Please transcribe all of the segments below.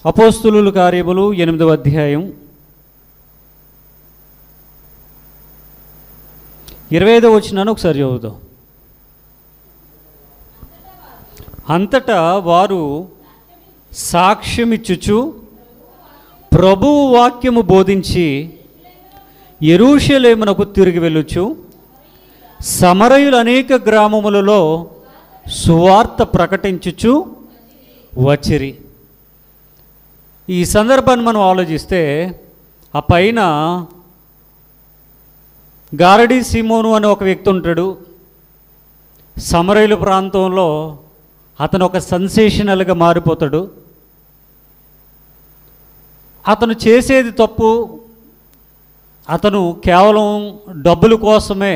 అపోస్తులుల కార్యములు 8వ అధ్యాయం 25వ వచనాన్ని ఒకసారి చదువుదాం. అంతటా వారు సాక్ష్యమిచ్చుచు ప్రభువు వాక్యము బోధించి యెరూషలేమునకు తిరిగి వెళ్ళుచు సమరయులు అనేక గ్రామములలో సువార్త ప్రకటించుచు వచ్చిరి. ఈ సందర్భాన్ని మనం ఆలోచిస్తే ఆ పైన గారడీ సీమోను అనే ఒక వ్యక్తి ఉంటాడు. సమరయుల ప్రాంతంలో అతను ఒక సెన్సేషనల్గా మారిపోతాడు. అతను చేసేది తప్పు, అతను కేవలం డబ్బుల కోసమే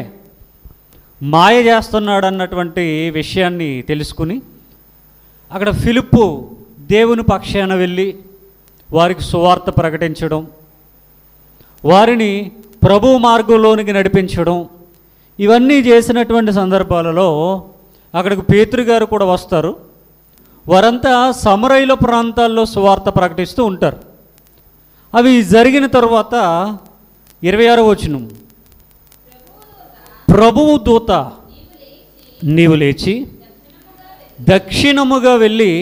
మాయ చేస్తున్నాడు అన్నటువంటి విషయాన్ని తెలుసుకుని అక్కడ ఫిలిప్పు దేవుని పక్షాన వెళ్ళి వారికి సువార్త ప్రకటించడం, వారిని ప్రభు మార్గంలోనికి నడిపించడం, ఇవన్నీ చేసినటువంటి సందర్భాలలో అక్కడికి పేతురు గారు కూడా వస్తారు. వారంతా సమరయుల ప్రాంతాల్లో సువార్త ప్రకటిస్తూ ఉంటారు. అవి జరిగిన తరువాత 26వ వచనం, ప్రభువు దూత నీవు లేచి దక్షిణముగా వెళ్ళి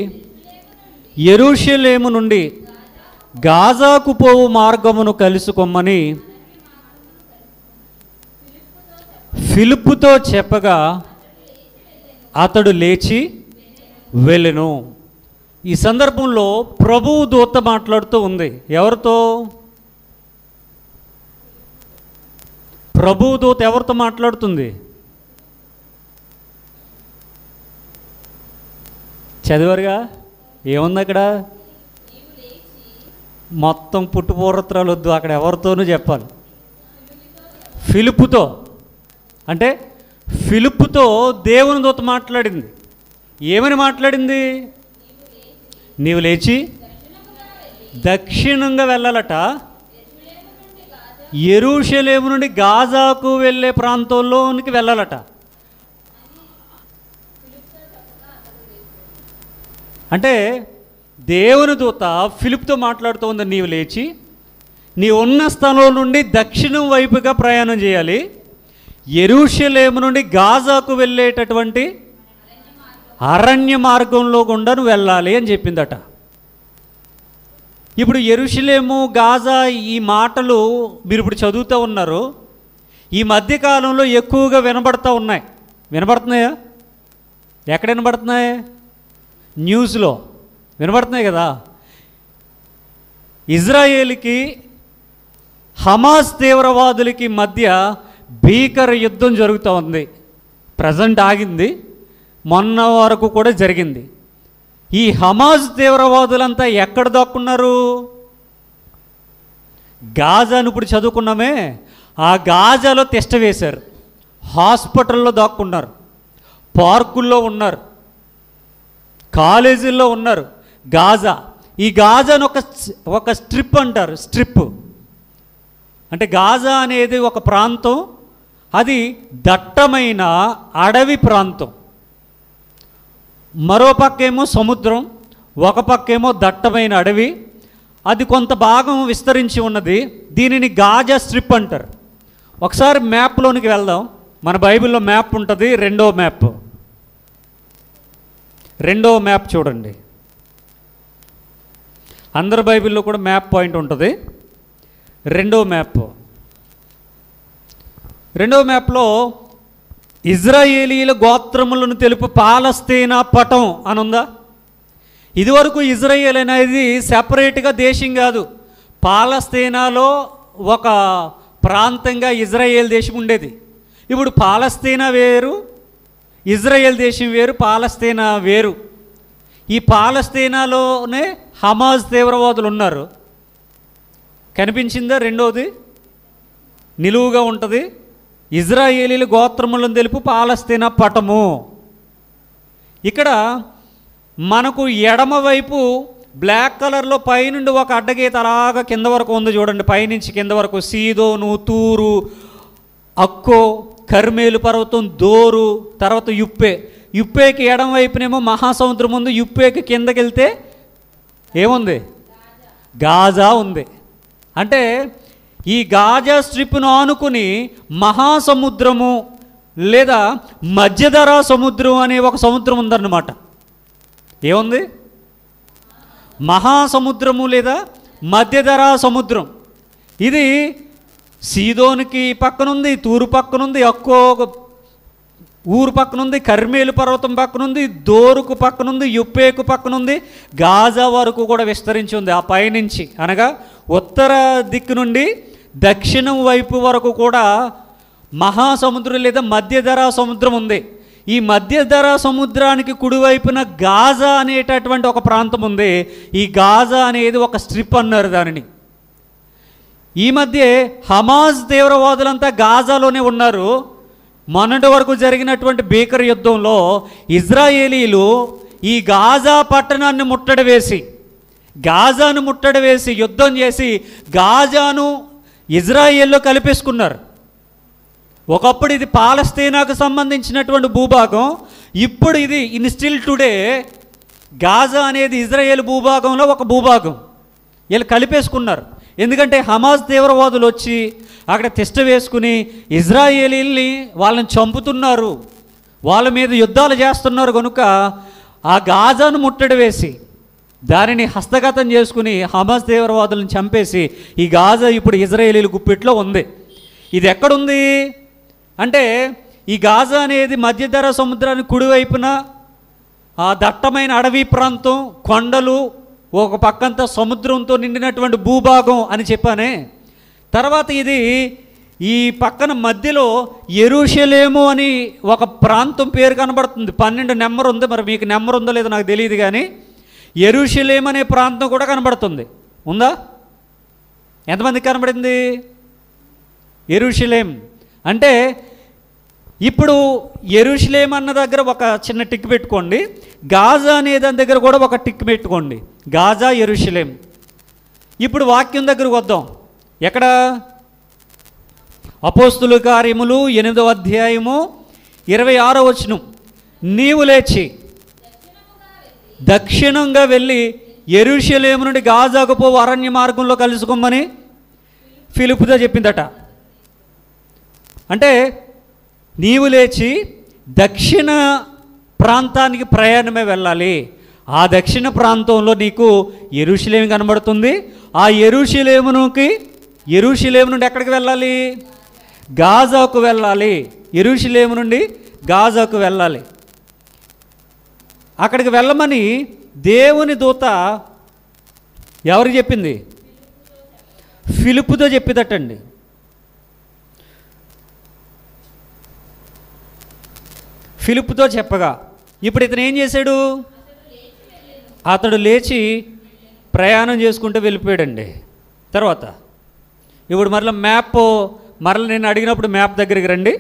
యెరూషలేము నుండి గాజాకు పోవు మార్గమును కలుసుకొమ్మని ఫిలిప్పుతో చెప్పగా అతడు లేచి వెళ్ళెను. ఈ సందర్భంలో ప్రభువు దూత మాట్లాడుతూ ఉంది. ఎవరితో? ప్రభువు దూత ఎవరితో మాట్లాడుతుంది? చదివారుగా, ఏముంది అక్కడ? మొత్తం పుట్టుపూర్వత్రాలు వద్దు, అక్కడ ఎవరితోనూ చెప్పాలి. ఫిలిప్పుతో. అంటే ఫిలిప్పుతో దేవుని దూత మాట్లాడింది. ఏమని మాట్లాడింది? నీవు లేచి దక్షిణంగా వెళ్ళాలట, యెరూషలేము నుండి గాజాకు వెళ్ళే ప్రాంతంలోనికి వెళ్ళాలట. అంటే దేవుని దూత ఫిలిప్తో మాట్లాడుతూ ఉంది, నీవు లేచి నీ ఉన్న స్థలం నుండి దక్షిణం వైపుగా ప్రయాణం చేయాలి, యెరూషలేము నుండి గాజాకు వెళ్ళేటటువంటి అరణ్య మార్గంలో గుండా నువ్వు వెళ్ళాలి అని చెప్పిందట. ఇప్పుడు యెరూషలేము, గాజా ఈ మాటలు మీరు ఇప్పుడు చదువుతూ ఉన్నారు. ఈ మధ్యకాలంలో ఎక్కువగా వినబడుతూ ఉన్నాయి. వినబడుతున్నాయా? ఎక్కడ వినబడుతున్నాయి? న్యూస్లో వినబడుతున్నాయి కదా. ఇజ్రాయేల్కి హమాస్ తీవ్రవాదులకి మధ్య భీకర యుద్ధం జరుగుతూ ఉంది. ప్రజెంట్ ఆగింది, మొన్న వరకు కూడా జరిగింది. ఈ హమాస్ తీవ్రవాదులంతా ఎక్కడ దాక్కున్నారు? గాజాను ఇప్పుడు చదువుకున్నామే, ఆ గాజాలో తిష్ట వేశారు, హాస్పిటల్లో దాక్కున్నారు, పార్కుల్లో ఉన్నారు, కాలేజీల్లో ఉన్నారు. గాజా, ఈ గాజాను ఒక స్ట్రిప్ అంటారు. స్ట్రిప్ అంటే గాజా అనేది ఒక ప్రాంతం, అది దట్టమైన అడవి ప్రాంతం. మరో పక్కేమో సముద్రం, ఒక పక్కేమో దట్టమైన అడవి. అది కొంత భాగం విస్తరించి ఉన్నది. దీనిని గాజా స్ట్రిప్ అంటారు. ఒకసారి మ్యాప్లోనికి వెళ్దాం. మన బైబిల్లో మ్యాప్ ఉంటుంది, రెండో మ్యాప్ చూడండి. అందరి బైబిల్లో కూడా మ్యాప్ పాయింట్ ఉంటుంది. రెండో మ్యాప్లో ఇజ్రాయేలీల గోత్రములను తెలుపు పాలస్తీనా పటం అని ఉందా? ఇదివరకు ఇజ్రాయేల్ అనేది సెపరేట్గా దేశం కాదు. పాలస్తీనాలో ఒక ప్రాంతంగా ఇజ్రాయేల్ దేశం ఉండేది. ఇప్పుడు పాలస్తీనా వేరు, ఇజ్రాయేల్ దేశం వేరు, పాలస్తీనా వేరు. ఈ పాలస్తీనాలోనే హమాస్ తీవ్రవాదులు ఉన్నారు. కనిపించిందా? రెండోది నిలువుగా ఉంటుంది. ఇజ్రాయేలీల గోత్రములను తెలుపు పాలస్తీనా పటము. ఇక్కడ మనకు ఎడమవైపు బ్లాక్ కలర్లో పైనుండి ఒక అడ్డగీత అలాగా కింద వరకు ఉంది చూడండి. పైనుంచి కింద వరకు సీదోను, తూరు, అక్కో, కర్మేలు పర్వతం, దోరు, తర్వాత యుప్పేకి ఎడమ వైపునేమో మహాసముద్రం ఉంది. యుప్పేకి కిందకి వెళ్తే ఏముంది? గాజా ఉంది. అంటే ఈ గాజా స్ట్రిప్ను ఆనుకుని మహాసముద్రము లేదా మధ్యధరా సముద్రం అనే ఒక సముద్రం ఉందన్నమాట. ఏముంది? మహాసముద్రము లేదా మధ్యధరా సముద్రం. ఇది సీదోనికి పక్కనుంది, తూరు పక్కనుంది, అక్కో ఊరు పక్కనుంది, కర్మేలు పర్వతం పక్కనుంది, దోరుకు పక్కనుంది, యుప్పేకు పక్కనుంది, గాజా వరకు కూడా విస్తరించి ఉంది. ఆ పైనుంచి అనగా ఉత్తర దిక్కు నుండి దక్షిణం వైపు వరకు కూడా మహాసముద్రం లేదా మధ్యధరా సముద్రం ఉంది. ఈ మధ్యధరా సముద్రానికి కుడివైపున గాజా అనేటటువంటి ఒక ప్రాంతం ఉంది. ఈ గాజా అనేది ఒక స్ట్రిప్ అన్నారు దానిని. ఈ మధ్య హమాజ్ తీవ్రవాదులంతా గాజాలోనే ఉన్నారు. మొన్నటి వరకు జరిగినటువంటి భీకర యుద్ధంలో ఇజ్రాయేలీలు ఈ గాజా పట్టణాన్ని ముట్టడి వేసి యుద్ధం చేసి గాజాను ఇజ్రాయేల్లో కలిపేసుకున్నారు. ఒకప్పుడు ఇది పాలస్తీనాకు సంబంధించినటువంటి భూభాగం. ఇప్పుడు ఇది స్టిల్ టుడే గాజా అనేది ఇజ్రాయేల్ భూభాగంలో ఒక భూభాగం. వీళ్ళు కలిపేసుకున్నారు. ఎందుకంటే హమాజ్ తీవ్రవాదులు వచ్చి అక్కడ తిష్ట వేసుకుని ఇజ్రాయేలీల్ని వాళ్ళని చంపుతున్నారు, వాళ్ళ మీద యుద్ధాలు చేస్తున్నారు. కనుక ఆ గాజాను ముట్టడి వేసి దానిని హస్తగతం చేసుకుని హమాజ్ తీవ్రవాదులను చంపేసి ఈ గాజా ఇప్పుడు ఇజ్రాయేలీల గుప్పిట్లో ఉంది. ఇది ఎక్కడుంది అంటే ఈ గాజా అనేది మధ్యధరా సముద్రానికి కుడివైపున ఆ దట్టమైన అడవి ప్రాంతం, కొండలు, ఒక పక్కంతా సముద్రంతో నిండినటువంటి భూభాగం అని చెప్పానే. తర్వాత ఇది ఈ పక్కన మధ్యలో యెరూషలేము అని ఒక ప్రాంతం పేరు కనబడుతుంది. 12 నెంబర్ ఉంది. మరి మీకు నెంబర్ ఉందో లేదో నాకు తెలియదు, కానీ యెరూషలేము అనే ప్రాంతం కూడా కనబడుతుంది. ఉందా? ఎంతమందికి కనబడింది? యెరూషలేం అంటే ఇప్పుడు యెరూషలేం అన్న దగ్గర ఒక చిన్న టిక్ పెట్టుకోండి. గాజా అనే దాని దగ్గర కూడా ఒక టిక్ పెట్టుకోండి. గాజా, యెరూషలేం. ఇప్పుడు వాక్యం దగ్గరకు వద్దాం. ఎక్కడ? అపోస్తుల కార్యములు 8వ అధ్యాయము 26వ వచనం. నీవు లేచి దక్షిణంగా వెళ్ళి యెరూషలేము నుండి గాజాకు పోవు అరణ్య మార్గంలో కలుసుకోమని ఫిలిప్పుతో చెప్పిందట. అంటే నీవు లేచి దక్షిణ ప్రాంతానికి ప్రయాణమే వెళ్ళాలి. ఆ దక్షిణ ప్రాంతంలో నీకు యెరూషలేము కనబడుతుంది. ఆ యెరూషలేము నుండి ఎక్కడికి వెళ్ళాలి? గాజాకు వెళ్ళాలి. యెరూషలేము నుండి గాజాకు వెళ్ళాలి. అక్కడికి వెళ్ళమని దేవుని దూత ఎవరికి చెప్పింది? ఫిలిప్పుతో చెప్పిదటండి. ఫిలిప్పుతో చెప్పగా ఇప్పుడు ఇతను ఏం చేశాడు? అతడు లేచి ప్రయాణం చేసుకుంటూ వెళ్ళిపోయాడండి. తర్వాత ఇప్పుడు మరలా నేను అడిగినప్పుడు మ్యాప్ దగ్గరికి రండి.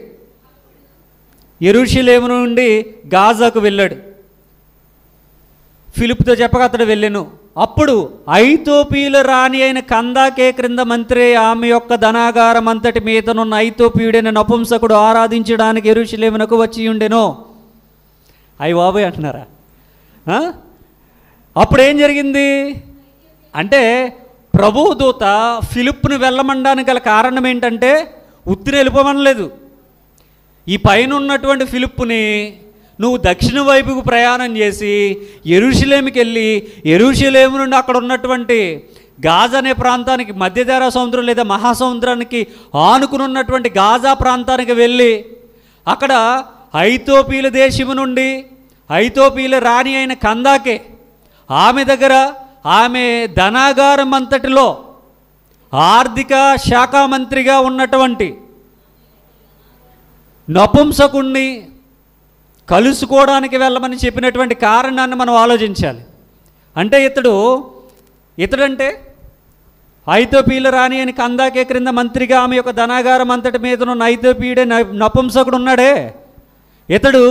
యెరూషలేము నుండి గాజాకు వెళ్ళాడు. ఫిలిప్పుతో చెప్పగా అతడు వెళ్ళాను. అప్పుడు ఐతోపీయుల రాణి అయిన కందాకే క్రింద మంత్రి ఆమె యొక్క ధనాగారం అంతటి మీదనున్న ఐతోపీయుడైన నపుంసకుడు ఆరాధించడానికి యెరూషలేమునకు వచ్చి ఉండెను. అయ్య బాబోయ్ అంటున్నారా? అప్పుడు ఏం జరిగింది అంటే ప్రభువు దూత ఫిలిప్పును వెళ్ళమండానికి గల కారణం ఏంటంటే ఉత్తిని వెళ్ళిపోమనలేదు. ఈ పైన ఉన్నటువంటి ఫిలిప్పుని నువ్వు దక్షిణ వైపుకు ప్రయాణం చేసి యెరూషలేముకి వెళ్ళి యెరూషలేము నుండి అక్కడ ఉన్నటువంటి గాజా అనే ప్రాంతానికి, మధ్యధరా సముద్రం లేదా మహాసముద్రానికి ఆనుకుని ఉన్నటువంటి గాజా ప్రాంతానికి వెళ్ళి అక్కడ ఐతోపీయుల దేశము నుండి ఐతోపీయుల రాణి అయిన కందాకే ఆమె దగ్గర ఆమె ధనాగారం అంతటిలో ఆర్థిక శాఖ మంత్రిగా ఉన్నటువంటి నపుంసకుణ్ణి కలుసుకోవడానికి వెళ్ళమని చెప్పినటువంటి కారణాన్ని మనం ఆలోచించాలి. అంటే ఇతడంటే ఐతోపీయుల రాణి అని కందాకే క్రింద మంత్రిగా ఆమె యొక్క ధనాగారం అంతటి మీదనున్న ఐతోపీయుడే నపుంసకుడు ఉన్నాడే. ఇతడు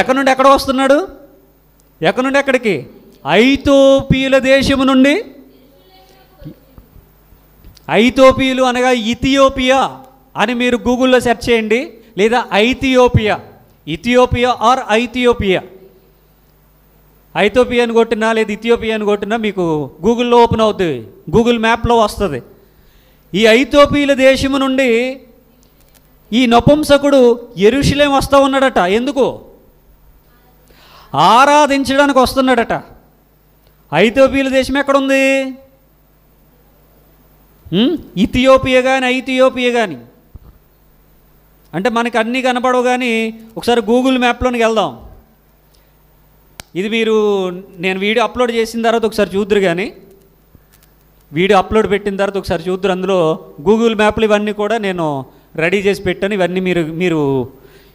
ఎక్కడి నుండి ఎక్కడ వస్తున్నాడు? ఎక్కడి నుండి ఎక్కడికి? ఐతోపీయుల దేశము నుండి. ఐతోపీయులు అనగా ఇథియోపియా అని మీరు గూగుల్లో సెర్చ్ చేయండి, లేదా ఇథియోపియా ఆర్ ఐథియోపియా. ఐథియోపియా అని కొట్టినా లేదా ఇథియోపియా అని కొట్టినా మీకు గూగుల్లో ఓపెన్ అవుతుంది, గూగుల్ మ్యాప్లో వస్తుంది. ఈ ఐథియోపియాల దేశము నుండి ఈ నపుంసకుడు యెరూషలేం వస్తూ ఉన్నాడట. ఎందుకు? ఆరాధించడానికి వస్తున్నాడట. ఐథియోపియాల దేశం ఎక్కడుంది? ఇథియోపియా కానీ ఐథియోపియా కానీ అంటే మనకి అన్నీ కనపడవు. కానీ ఒకసారి గూగుల్ మ్యాప్లోనికి వెళ్దాం. ఇది నేను వీడియో అప్లోడ్ చేసిన తర్వాత ఒకసారి చూద్దరు. కానీ వీడియో అప్లోడ్ పెట్టిన తర్వాత ఒకసారి చూద్దరు. అందులో గూగుల్ మ్యాప్లు ఇవన్నీ కూడా నేను రెడీ చేసి పెట్టాను. ఇవన్నీ మీరు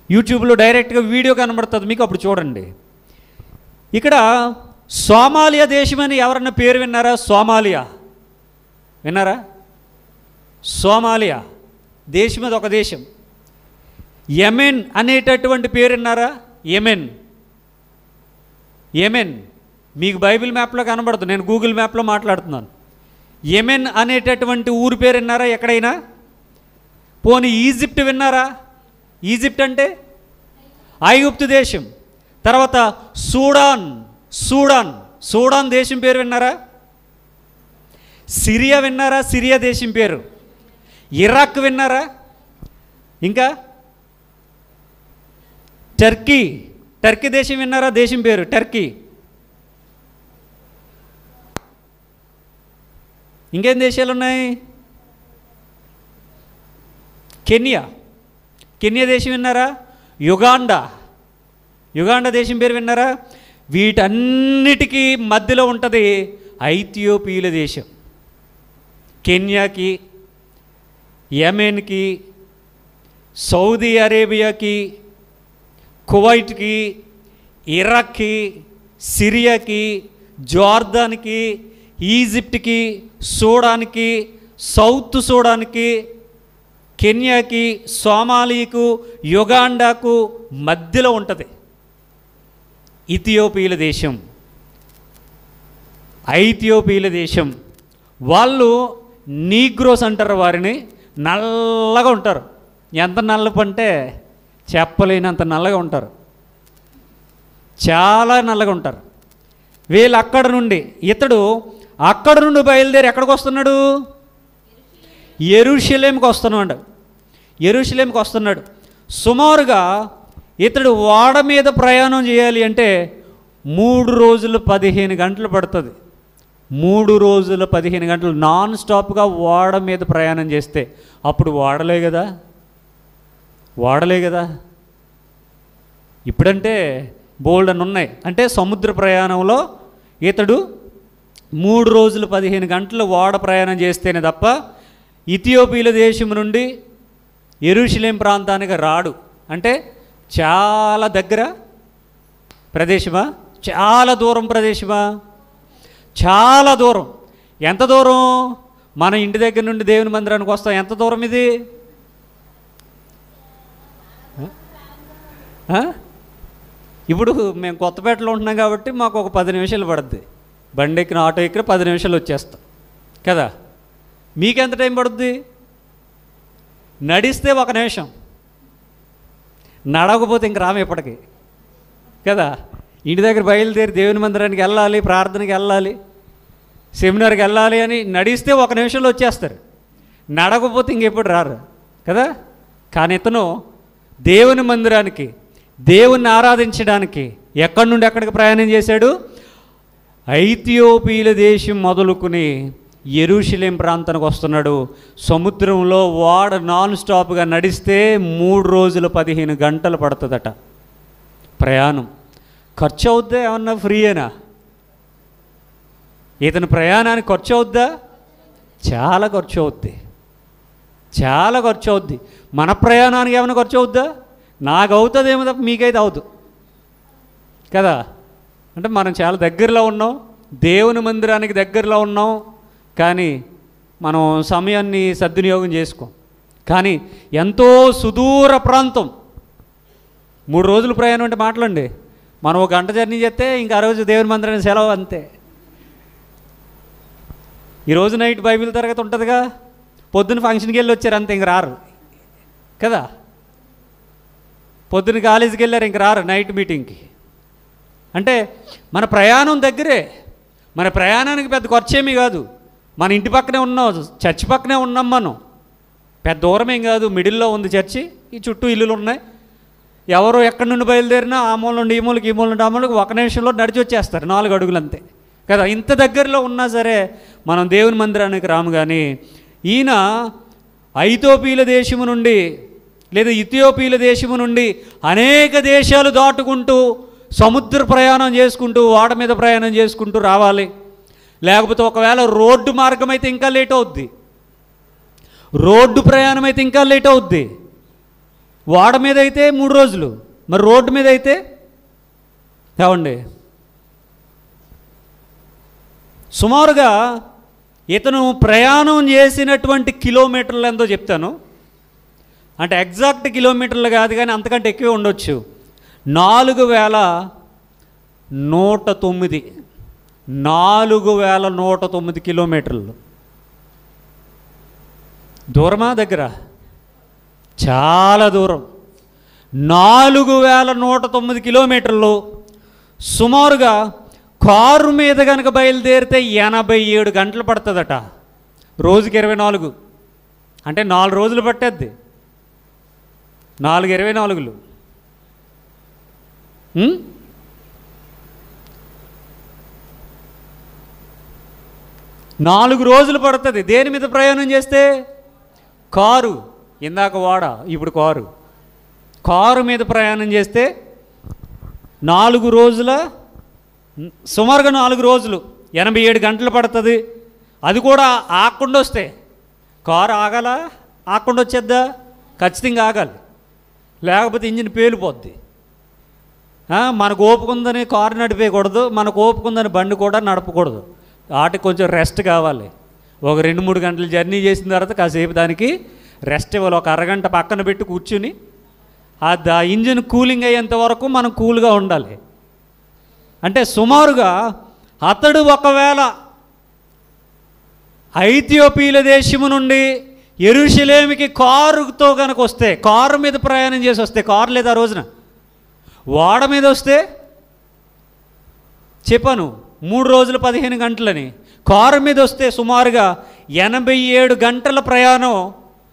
యూట్యూబ్లో డైరెక్ట్గా వీడియో కనబడుతుంది మీకు, అప్పుడు చూడండి. ఇక్కడ సోమాలియా దేశం అని ఎవరన్నా పేరు విన్నారా? సోమాలియా విన్నారా? సోమాలియా దేశం అది ఒక దేశం. యెమెన్ అనేటటువంటి పేరు విన్నారా? యెమెన్ మీకు బైబిల్ మ్యాప్లో కనబడుతుంది, నేను గూగుల్ మ్యాప్లో మాట్లాడుతున్నాను. యెమెన్ అనేటటువంటి ఊరి పేరు విన్నారా ఎక్కడైనా? పోనీ ఈజిప్ట్ విన్నారా? ఈజిప్ట్ అంటే ఐగుప్తు దేశం. తర్వాత సూడాన్ దేశం పేరు విన్నారా? సిరియా విన్నారా? సిరియా దేశం పేరు. ఇరాక్ విన్నారా? ఇంకా టర్కీ దేశం విన్నారా? దేశం పేరు టర్కీ. ఇంకేం దేశాలు ఉన్నాయి? కెన్యా దేశం విన్నారా? యుగాండా దేశం పేరు విన్నారా? వీటన్నిటికీ మధ్యలో ఉంటుంది ఐథియోపియాల దేశం. కెన్యాకి, యెమెన్కి, సౌదీ అరేబియాకి, కువైట్కి, ఇరాక్కి, సిరియాకి, జోర్దాన్కి, ఈజిప్ట్కి, సూడాన్కి, సౌత్ సూడాన్కి, కెన్యాకి, సోమాలియాకు, యుగాండాకు మధ్యలో ఉంటుంది ఇథియోపియాల దేశం. ఐథియోపియాల దేశం వాళ్ళు నీగ్రోస్ అంటారు. వారిని నల్లగా ఉంటారు. ఎంత నల్లపు అంటే చెప్పలేనంత నల్లగా ఉంటారు, చాలా నల్లగా ఉంటారు. వీళ్ళు ఇతడు అక్కడ నుండి బయలుదేరి ఎక్కడికి వస్తున్నాడు? యెరూషలేంకి వస్తున్నాడు. సుమారుగా ఇతడు ఓడ మీద ప్రయాణం చేయాలి అంటే 3 రోజులు 15 గంటలు పడుతుంది. 3 రోజులు 15 గంటలు నాన్ స్టాప్గా ఓడ మీద ప్రయాణం చేస్తే అప్పుడు ఓడలే కదా. ఇప్పుడంటే బోల్డ్ అని ఉన్నాయి. అంటే సముద్ర ప్రయాణంలో ఇతడు 3 రోజులు 15 గంటలు ఓడ ప్రయాణం చేస్తేనే తప్ప ఇథియోపియాల దేశం నుండి యెరూషలేం ప్రాంతానికి రాడు. అంటే చాలా దగ్గర ప్రదేశమా? చాలా దూరం ప్రదేశమా? చాలా దూరం. ఎంత దూరం? మన ఇంటి దగ్గర నుండి దేవుని మందిరానికి వస్తాం. ఎంత దూరం ఇది? ఇప్పుడు మేము కొత్తపేటలో ఉంటున్నాం కాబట్టి మాకు ఒక 10 నిమిషాలు పడుద్ది. బండి ఎక్కిన ఆటో ఎక్కిన 10 నిమిషాలు వచ్చేస్తాం కదా. మీకెంత టైం పడుద్ది? నడిస్తే 1 నిమిషం, నడవకపోతే ఇంక రాము ఎప్పటికీ కదా. ఇంటి దగ్గర బయలుదేరి దేవుని మందిరానికి వెళ్ళాలి, ప్రార్థనకి వెళ్ళాలి, సెమినార్కి వెళ్ళాలి అని నడిస్తే 1 నిమిషంలో వచ్చేస్తారు. నడవకపోతే ఇంకెప్పుడు రారు కదా. కానీ ఇతను దేవుని మందిరానికి, దేవుణ్ణి ఆరాధించడానికి ఎక్కడి నుండి ఎక్కడికి ప్రయాణం చేశాడు? ఐథియోపియాల దేశం మొదలుకుని యెరూషలేం ప్రాంతానికి వస్తున్నాడు. సముద్రంలో ఓడ నాన్ స్టాప్గా నడిస్తే 3 రోజులు 15 గంటలు పడుతుందట ప్రయాణం. ఖర్చు అవుద్దా? ఏమన్నా ఫ్రీయేనా? ఇతని ప్రయాణానికి ఖర్చు అవుద్దా? చాలా ఖర్చు అవుద్ది. మన ప్రయాణానికి ఏమైనా ఖర్చు అవుద్దా? నాకు అవుతుందేమో తప్ప మీకైతే అవుతుంది కదా. అంటే మనం చాలా దగ్గరలో ఉన్నాం, దేవుని మందిరానికి దగ్గరలో ఉన్నాం, కానీ మనం సమయాన్ని సద్వినియోగం చేసుకోం. కానీ ఎంతో సుదూర ప్రాంతం, 3 రోజులు ప్రయాణం అంటే మాట్లాడండి. మనం 1 గంట జర్నీ చేస్తే ఇంకా ఆ రోజు దేవుని మందిరానికి సెలవు అంతే. ఈరోజు నైట్ బైబిల్ తరగతి ఉంటుందిగా, పొద్దున్న ఫంక్షన్కి వెళ్ళి వచ్చారు అంతే, ఇంక రారు కదా. పొద్దున్న కాలేజీకి వెళ్ళారు, ఇంక రారు నైట్ మీటింగ్కి అంటే మన ప్రయాణం దగ్గరే, మన ప్రయాణానికి పెద్ద ఖర్చేమీ కాదు. మన ఇంటి పక్కనే ఉన్నాం, చర్చి పక్కనే ఉన్నాం, మనం పెద్ద దూరమేం కాదు. మిడిల్లో ఉంది చర్చి, ఈ చుట్టూ ఇల్లులు ఉన్నాయి. ఎవరో ఎక్కడి నుండి బయలుదేరినా ఆ మూల నుండి ఈ మూలకి, ఈ మూల నుండి ఆ మూలకి 1 నిమిషంలో నడిచి వచ్చేస్తారు, 4 అడుగులు అంతే కదా. ఇంత దగ్గరలో ఉన్నా సరే మనం దేవుని మందిరానికి రాము. కానీ ఈయన ఐథోపియల దేశము నుండి లేదా ఇథియోపియల దేశము నుండి అనేక దేశాలు దాటుకుంటూ సముద్ర ప్రయాణం చేసుకుంటూ ఓడ మీద ప్రయాణం చేసుకుంటూ రావాలి. లేకపోతే ఒకవేళ రోడ్డు మార్గం అయితే ఇంకా లేట్ అవుద్ది, రోడ్డు ప్రయాణం అయితే ఇంకా లేట్ అవుద్ది. ఓడ మీద అయితే 3 రోజులు, మరి రోడ్డు మీద అయితే ఏమండి సుమారుగా ఇతను ప్రయాణం చేసినటువంటి కిలోమీటర్లు ఎంతో చెప్తాను. అంటే ఎగ్జాక్ట్ కిలోమీటర్లు కాదు కానీ అంతకంటే ఎక్కువ ఉండొచ్చు. 4109 4109 కిలోమీటర్లు. దూరమా దగ్గర? చాలా దూరం. 4109 కిలోమీటర్లు. సుమారుగా కారు మీద కనుక బయలుదేరితే 87 గంటలు పడుతుందట. రోజుకి 24, అంటే 4 రోజులు పట్టేద్ది. 4 24లు 4 రోజులు పడుతుంది. దేని మీద ప్రయాణం చేస్తే? కారు. ఇందాక ఓడ, ఇప్పుడు కారు మీద ప్రయాణం చేస్తే 4 రోజుల సుమారుగా 4 రోజులు 87 గంటలు పడుతుంది. అది కూడా ఆగకుండా వస్తే. కారు ఆగాలా? ఆగకుండా వచ్చేద్దా? ఖచ్చితంగా ఆగాలి, లేకపోతే ఇంజిన్ పేలిపోద్ది. మనకు ఓపుకుందని కారు నడిపేయకూడదు, మనకు ఓపుకుందని బండి కూడా నడపకూడదు. వాటికి కొంచెం రెస్ట్ కావాలి. ఒక 2-3 గంటలు జర్నీ చేసిన తర్వాత కాసేపు దానికి రెస్ట్ ఇవ్వాలి. ఒక అరగంట పక్కన పెట్టి కూర్చుని ఆ ఇంజిన్ కూలింగ్ అయ్యేంత వరకు మనం కూల్గా ఉండాలి. అంటే సుమారుగా అతడు ఒకవేళ ఐథియోపియల దేశము నుండి యెరూషలేముకి కారుతో కనుక వస్తే, కారు మీద ప్రయాణం చేసి వస్తే, కారు లేదా ఆ రోజున ఓడ మీద వస్తే చెప్పాను 3 రోజులు 15 గంటలని. కారు మీద వస్తే సుమారుగా 87 గంటల ప్రయాణం,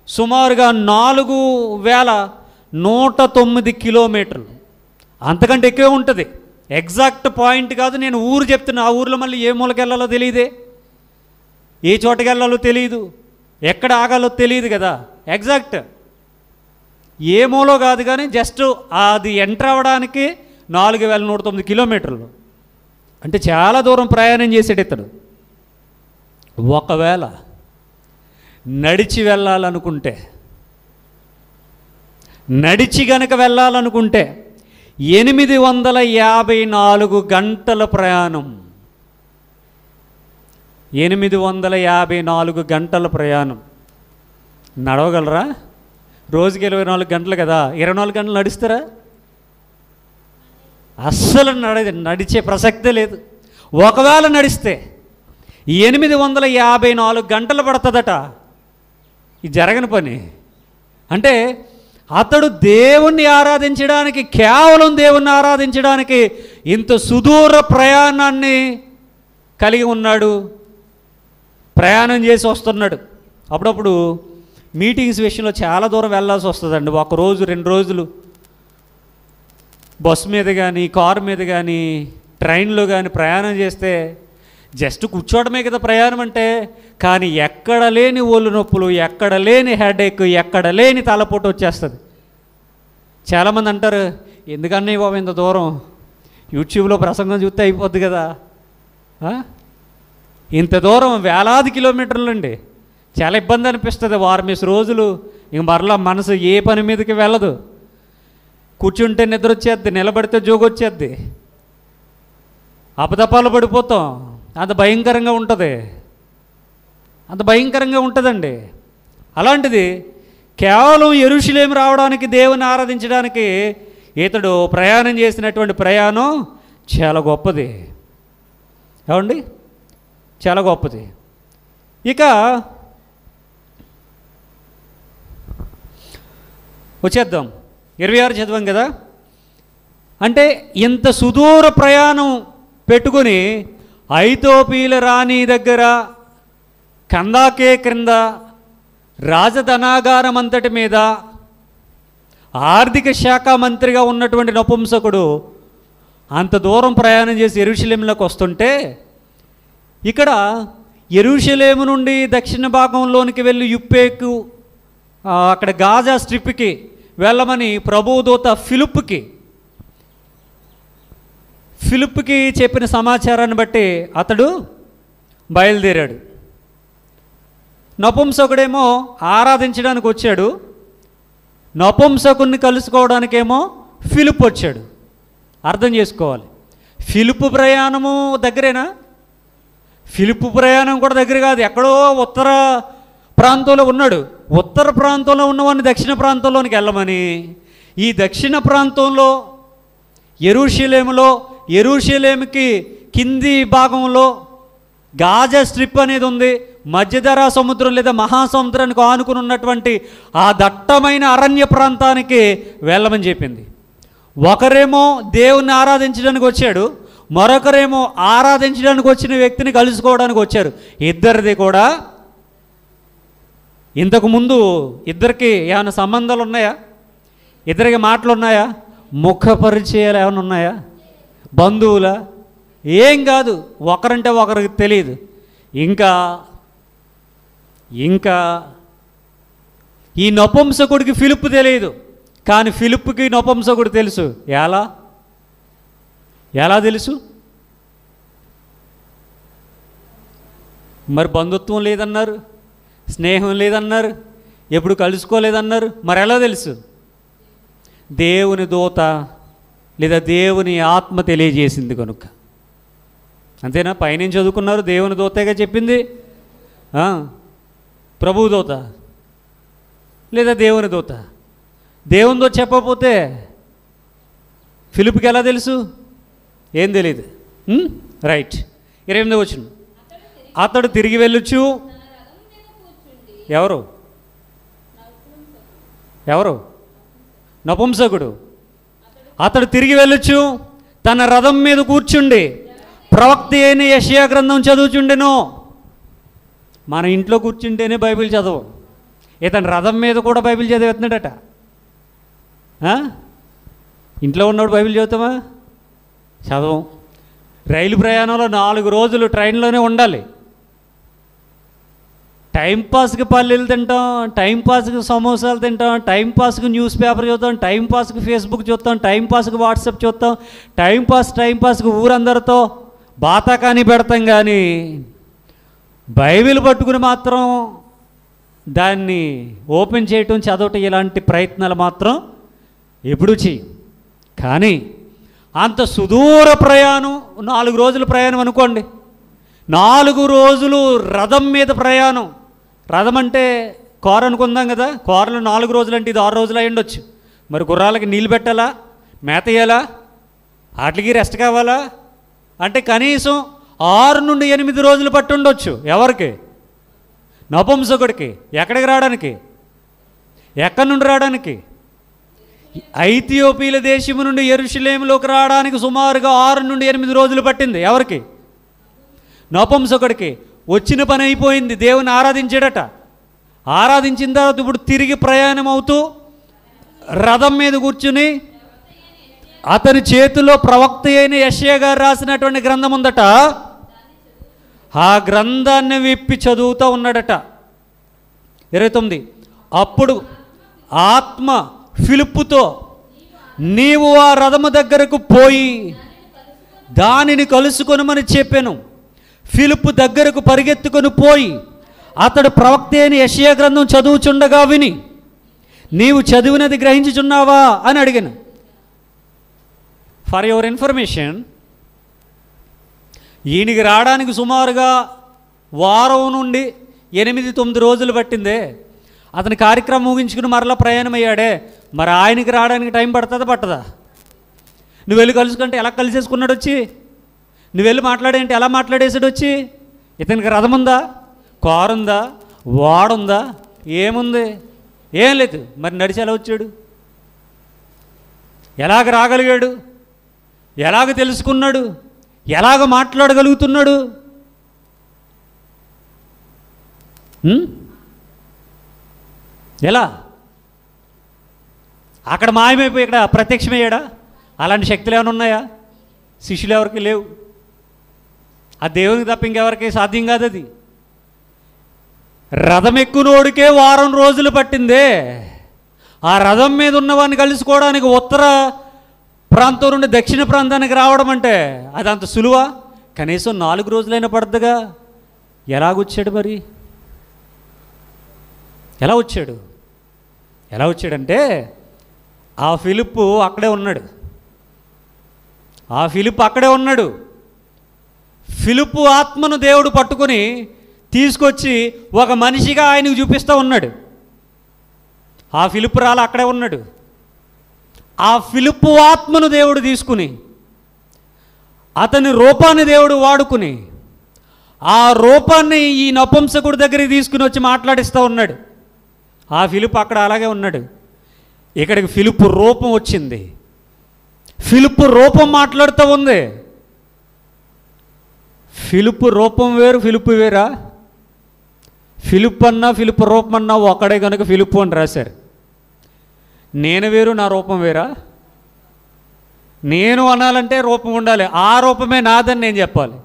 సుమారుగా 4109 కిలోమీటర్లు. అంతకంటే ఎక్కువే ఉంటుంది. ఎగ్జాక్ట్ పాయింట్ కాదు, నేను ఊరు చెప్తున్నా. ఆ ఊరిలో మళ్ళీ ఏ మూలకి వెళ్ళాలో తెలియదే, ఏ చోటకి వెళ్ళాలో తెలియదు, ఎక్కడ ఆగాలో తెలియదు కదా. ఎగ్జాక్ట్ ఏ మూలో కాదు కానీ జస్ట్ అది ఎంటర్ అవ్వడానికి 4109 కిలోమీటర్లు. అంటే చాలా దూరం ప్రయాణం చేసేట ఇతడు. ఒకవేళ నడిచి వెళ్ళాలనుకుంటే, నడిచి గనక వెళ్ళాలనుకుంటే 854 గంటల ప్రయాణం. 854 గంటల ప్రయాణం. నడవగలరా? రోజుకి 24 గంటలు కదా, 24 గంటలు నడుస్తారా? అస్సలు నడిచే ప్రసక్తే లేదు. ఒకవేళ నడిస్తే 854 గంటలు పడుతుందట. ఇది జరగని పని. అంటే అతడు దేవుణ్ణి ఆరాధించడానికి, కేవలం దేవుణ్ణి ఆరాధించడానికి ఇంత సుదూర ప్రయాణాన్ని కలిగి ఉన్నాడు, ప్రయాణం చేసి వస్తున్నాడు. అప్పుడప్పుడు మీటింగ్స్ విషయంలో చాలా దూరం వెళ్ళాల్సి వస్తుందండి. 1 రోజు 2 రోజులు బస్సు మీద కానీ, కారు మీద కానీ, ట్రైన్లో కానీ ప్రయాణం చేస్తే జస్ట్ కూర్చోవడమే కదా ప్రయాణం అంటే. కానీ ఎక్కడ లేని ఒళ్ళు నొప్పులు, ఎక్కడ లేని హెడేక్, ఎక్కడ లేని తలపోటు వచ్చేస్తుంది. చాలామంది అంటారు, ఎందుకన్నా బాబు ఇంత దూరం, యూట్యూబ్లో ప్రసంగం చూస్తే అయిపోద్ది కదా. ఇంత దూరం వేలాది కిలోమీటర్లండి. చాలా ఇబ్బంది అనిపిస్తుంది. 6 రోజులు ఇంక మరలా మనసు ఏ పని మీదకి వెళ్ళదు. కూర్చుంటే నిద్ర వచ్చేద్ది, నిలబడితే జోగొచ్చేద్ది, అపదపాలు పడిపోతాం. అంత భయంకరంగా ఉంటుంది, అంత భయంకరంగా ఉంటుందండి. అలాంటిది కేవలం యెరూషలేము రావడానికి, దేవుని ఆరాధించడానికి ఇతడు ప్రయాణం చేసినటువంటి ప్రయాణం చాలా గొప్పది. ఏమండి? చాలా గొప్పది. ఇక వచ్చేద్దాం. 26 చదివాం కదా. అంటే ఇంత సుదూర ప్రయాణం పెట్టుకుని ఐతోపీల రాణి దగ్గర కందాకే క్రింద రాజధనాగారం అంతటి మీద ఆర్థిక శాఖ మంత్రిగా ఉన్నటువంటి నపుంసకుడు అంత దూరం ప్రయాణం చేసి యెరూషలేములోకి వస్తుంటే, ఇక్కడ యెరూషలేము నుండి దక్షిణ భాగంలోనికి వెళ్ళి యుప్పేకు అక్కడ గాజా స్ట్రిప్కి వెళ్ళమని ప్రభుదూత ఫిలిప్కి చెప్పిన సమాచారాన్ని బట్టి అతడు బయలుదేరాడు. నపుంసకుడేమో ఆరాధించడానికి వచ్చాడు, నపుంసకుడిని కలుసుకోవడానికేమో ఫిలిప్ వచ్చాడు. అర్థం చేసుకోవాలి. ఫిలిప్ ప్రయాణము దగ్గరేనా? ఫిలిప్ ప్రయాణం కూడా దగ్గర కాదు, ఎక్కడో ఉత్తర ప్రాంతంలో ఉన్నాడు. ఉత్తర ప్రాంతంలో ఉన్నవాడిని దక్షిణ ప్రాంతంలోనికి వెళ్ళమని, ఈ దక్షిణ ప్రాంతంలో యెరూషలేముకి కింది భాగంలో గాజా స్ట్రిప్ అనేది ఉంది. మధ్యధరా సముద్రం లేదా మహాసముద్రానికి ఆనుకుని ఉన్నటువంటి ఆ దట్టమైన అరణ్య ప్రాంతానికి వెళ్ళమని చెప్పింది. ఒకరేమో దేవుణ్ణి ఆరాధించడానికి వచ్చాడు, మరొకరేమో ఆరాధించడానికి వచ్చిన వ్యక్తిని కలుసుకోవడానికి వచ్చారు. ఇద్దరిది కూడా ఇంతకుముందు ఇద్దరికి ఏమైనా సంబంధాలు ఉన్నాయా? ఇద్దరికి మాటలు ఉన్నాయా? ముఖ పరిచయాలు ఏమైనా ఉన్నాయా? బంధువులా? ఏం కాదు. ఒకరంటే ఒకరికి తెలియదు. ఇంకా ఈ నపుంసకుడికి ఫిలిప్ తెలియదు, కానీ ఫిలిప్కి నపుంసకుడు తెలుసు. ఎలా తెలుసు? మరి బంధుత్వం లేదన్నారు, స్నేహం లేదన్నారు, ఎప్పుడు కలుసుకోలేదన్నారు. మరి ఎలా తెలుసు? దేవుని దూత లేదా దేవుని ఆత్మ తెలియజేసింది కనుక. అంతేనా? పైనుంచి చదువుకున్నారు, దేవుని దూతగా చెప్పింది. ప్రభువు దూత లేదా దేవుని దూత. దేవుని దూత చెప్పకపోతే ఫిలిప్కి ఎలా తెలుసు? ఏం తెలియదు. రైట్. 28వ వచనం. అతడు తిరిగి వెళ్ళొచ్చు. ఎవరు? నపుంసకుడు. అతడు తిరిగి వెళ్ళొచ్చు, తన రథం మీద కూర్చుండి ప్రవక్త అయిన యెషయా గ్రంథం చదువుచుండెను. మన ఇంట్లో కూర్చుంటేనే బైబిల్ చదవం, ఇతను రథం మీద కూడా బైబిల్ చదివేస్తున్నాడట. ఇంట్లో ఉన్నప్పుడు బైబిల్ చదువుతామా? చదవం. రైలు ప్రయాణంలో 4 రోజులు ట్రైన్లోనే ఉండాలి. టైంపాస్కి పల్లీలు తింటాం, టైంపాస్కి సమోసాలు తింటాం, టైంపాస్కి న్యూస్ పేపర్ చూద్దాం, టైంపాస్కి ఫేస్బుక్ చూస్తాం, టైంపాస్కి వాట్సాప్ చూస్తాం, టైంపాస్కి ఊరందరితో బాతాకాని పెడతాం. కానీ బైబిల్ పట్టుకుని మాత్రం దాన్ని ఓపెన్ చేయటం, చదవటం ఇలాంటి ప్రయత్నాలు మాత్రం ఎప్పుడూ చేయం. కానీ అంత సుదూర ప్రయాణం, 4 రోజుల ప్రయాణం అనుకోండి. 4 రోజులు రథం మీద ప్రయాణం. రథం అంటే కారు అనుకుందాం కదా, కారులో 4 రోజులు అంటే ఇది 6 రోజులు అయి ఉండొచ్చు. మరి గుర్రాలకి నీళ్ళు పెట్టాలా, మేత వేయాలా, వాటికి రెస్ట్ కావాలా? అంటే కనీసం 6 నుండి 8 రోజులు పట్టి ఉండొచ్చు. ఎవరికి? నపుంసకుడికి. ఎక్కడికి రావడానికి? ఎక్కడి నుండి రావడానికి? ఐథియోపియా దేశము నుండి యెరూషలేములోకి రావడానికి సుమారుగా 6 నుండి 8 రోజులు పట్టింది. ఎవరికి? నపుంసకుడికి. వచ్చిన పని అయిపోయింది. దేవుని ఆరాధించాడట. ఆరాధించిన తర్వాత ఇప్పుడు తిరిగి ప్రయాణం అవుతూ రథం మీద కూర్చుని అతని చేతిలో ప్రవక్త అయిన యెషయా గారు రాసినటువంటి గ్రంథం ఉందట. ఆ గ్రంథాన్ని విప్పి చదువుతూ ఉన్నాడట. 29. అప్పుడు ఆత్మ ఫిలిప్పుతో, నీవు ఆ రథము దగ్గరకు పోయి దానిని కలుసుకొనమని చెప్పాను. ఫిలిప్పు దగ్గరకు పరిగెత్తుకొని పోయి అతడు ప్రవక్త అయిన యెషయా గ్రంథం చదువుచుండగా విని, నీవు చదివినది గ్రహించుచున్నావా అని అడిగాను. ఫర్ యువర్ ఇన్ఫర్మేషన్, ఈయనకి రావడానికి సుమారుగా వారం నుండి 8-9 రోజులు పట్టిందే. అతని కార్యక్రమం ముగించుకుని మరలా ప్రయాణం అయ్యాడే. మరి ఆయనకి రావడానికి టైం పడుతుందా పట్టదా? నువ్వు వెళ్ళి కలుసుకుంటే ఎలా కలిసేసుకున్నాడు వచ్చి? నువ్వు వెళ్ళి మాట్లాడేంటి ఎలా మాట్లాడేసాడు వచ్చి? ఇతనికి రథం ఉందా, కారు ఉందా, వాడుందా, ఏముంది? ఏం లేదు. మరి నడిచి ఎలా వచ్చాడు? ఎలాగ రాగలిగాడు? ఎలాగ తెలుసుకున్నాడు? ఎలాగ మాట్లాడగలుగుతున్నాడు? ఎలా? అక్కడ మాయమైపోయి ఇక్కడ ప్రత్యక్షమయ్యాడా? అలాంటి శక్తులు ఏమైనా ఉన్నాయా? శిష్యులు ఎవరికి లేవు. ఆ దేవునికి తప్ప ఇంకెవరికి సాధ్యం కాదు. అది రథం ఎక్కునోడికే వారం రోజులు పట్టిందే. ఆ రథం మీద ఉన్నవాడిని కలుసుకోవడానికి ఉత్తర ప్రాంతం నుండి దక్షిణ ప్రాంతానికి రావడం అంటే అది అంత సులువా? కనీసం 4 రోజులైనా పడుతుందిగా. ఎలాగొచ్చాడు మరి? ఎలా వచ్చాడంటే ఆ ఫిలిప్పు అక్కడే ఉన్నాడు. ఫిలిప్పు ఆత్మను దేవుడు పట్టుకొని తీసుకొచ్చి ఒక మనిషిగా ఆయనకు చూపిస్తూ ఉన్నాడు. ఆ ఫిలిప్పు అక్కడే ఉన్నాడు. ఆ ఫిలిప్పు ఆత్మను దేవుడు తీసుకుని అతని రూపాన్ని దేవుడు వాడుకుని ఆ రూపాన్ని ఈ నపుంసకుడి దగ్గరికి తీసుకుని వచ్చి మాట్లాడిస్తూ ఉన్నాడు. ఆ ఫిలిప్పు అక్కడ అలాగే ఉన్నాడు. ఇక్కడికి ఫిలిప్పు రూపం వచ్చింది. ఫిలిప్పు రూపం మాట్లాడుతూ ఉంది. ఫిలిప్పు రూపం వేరు, ఫిలిప్పు వేరా? ఫిలిప్ అన్నా ఫిలిప్పు రూపం అన్నా ఒకడే కనుక ఫిలిప్పు అని రాశారు. నేను వేరు, నా రూపం వేరా? నేను అనాలంటే రూపం ఉండాలి. ఆ రూపమే నాదని నేను చెప్పాలి.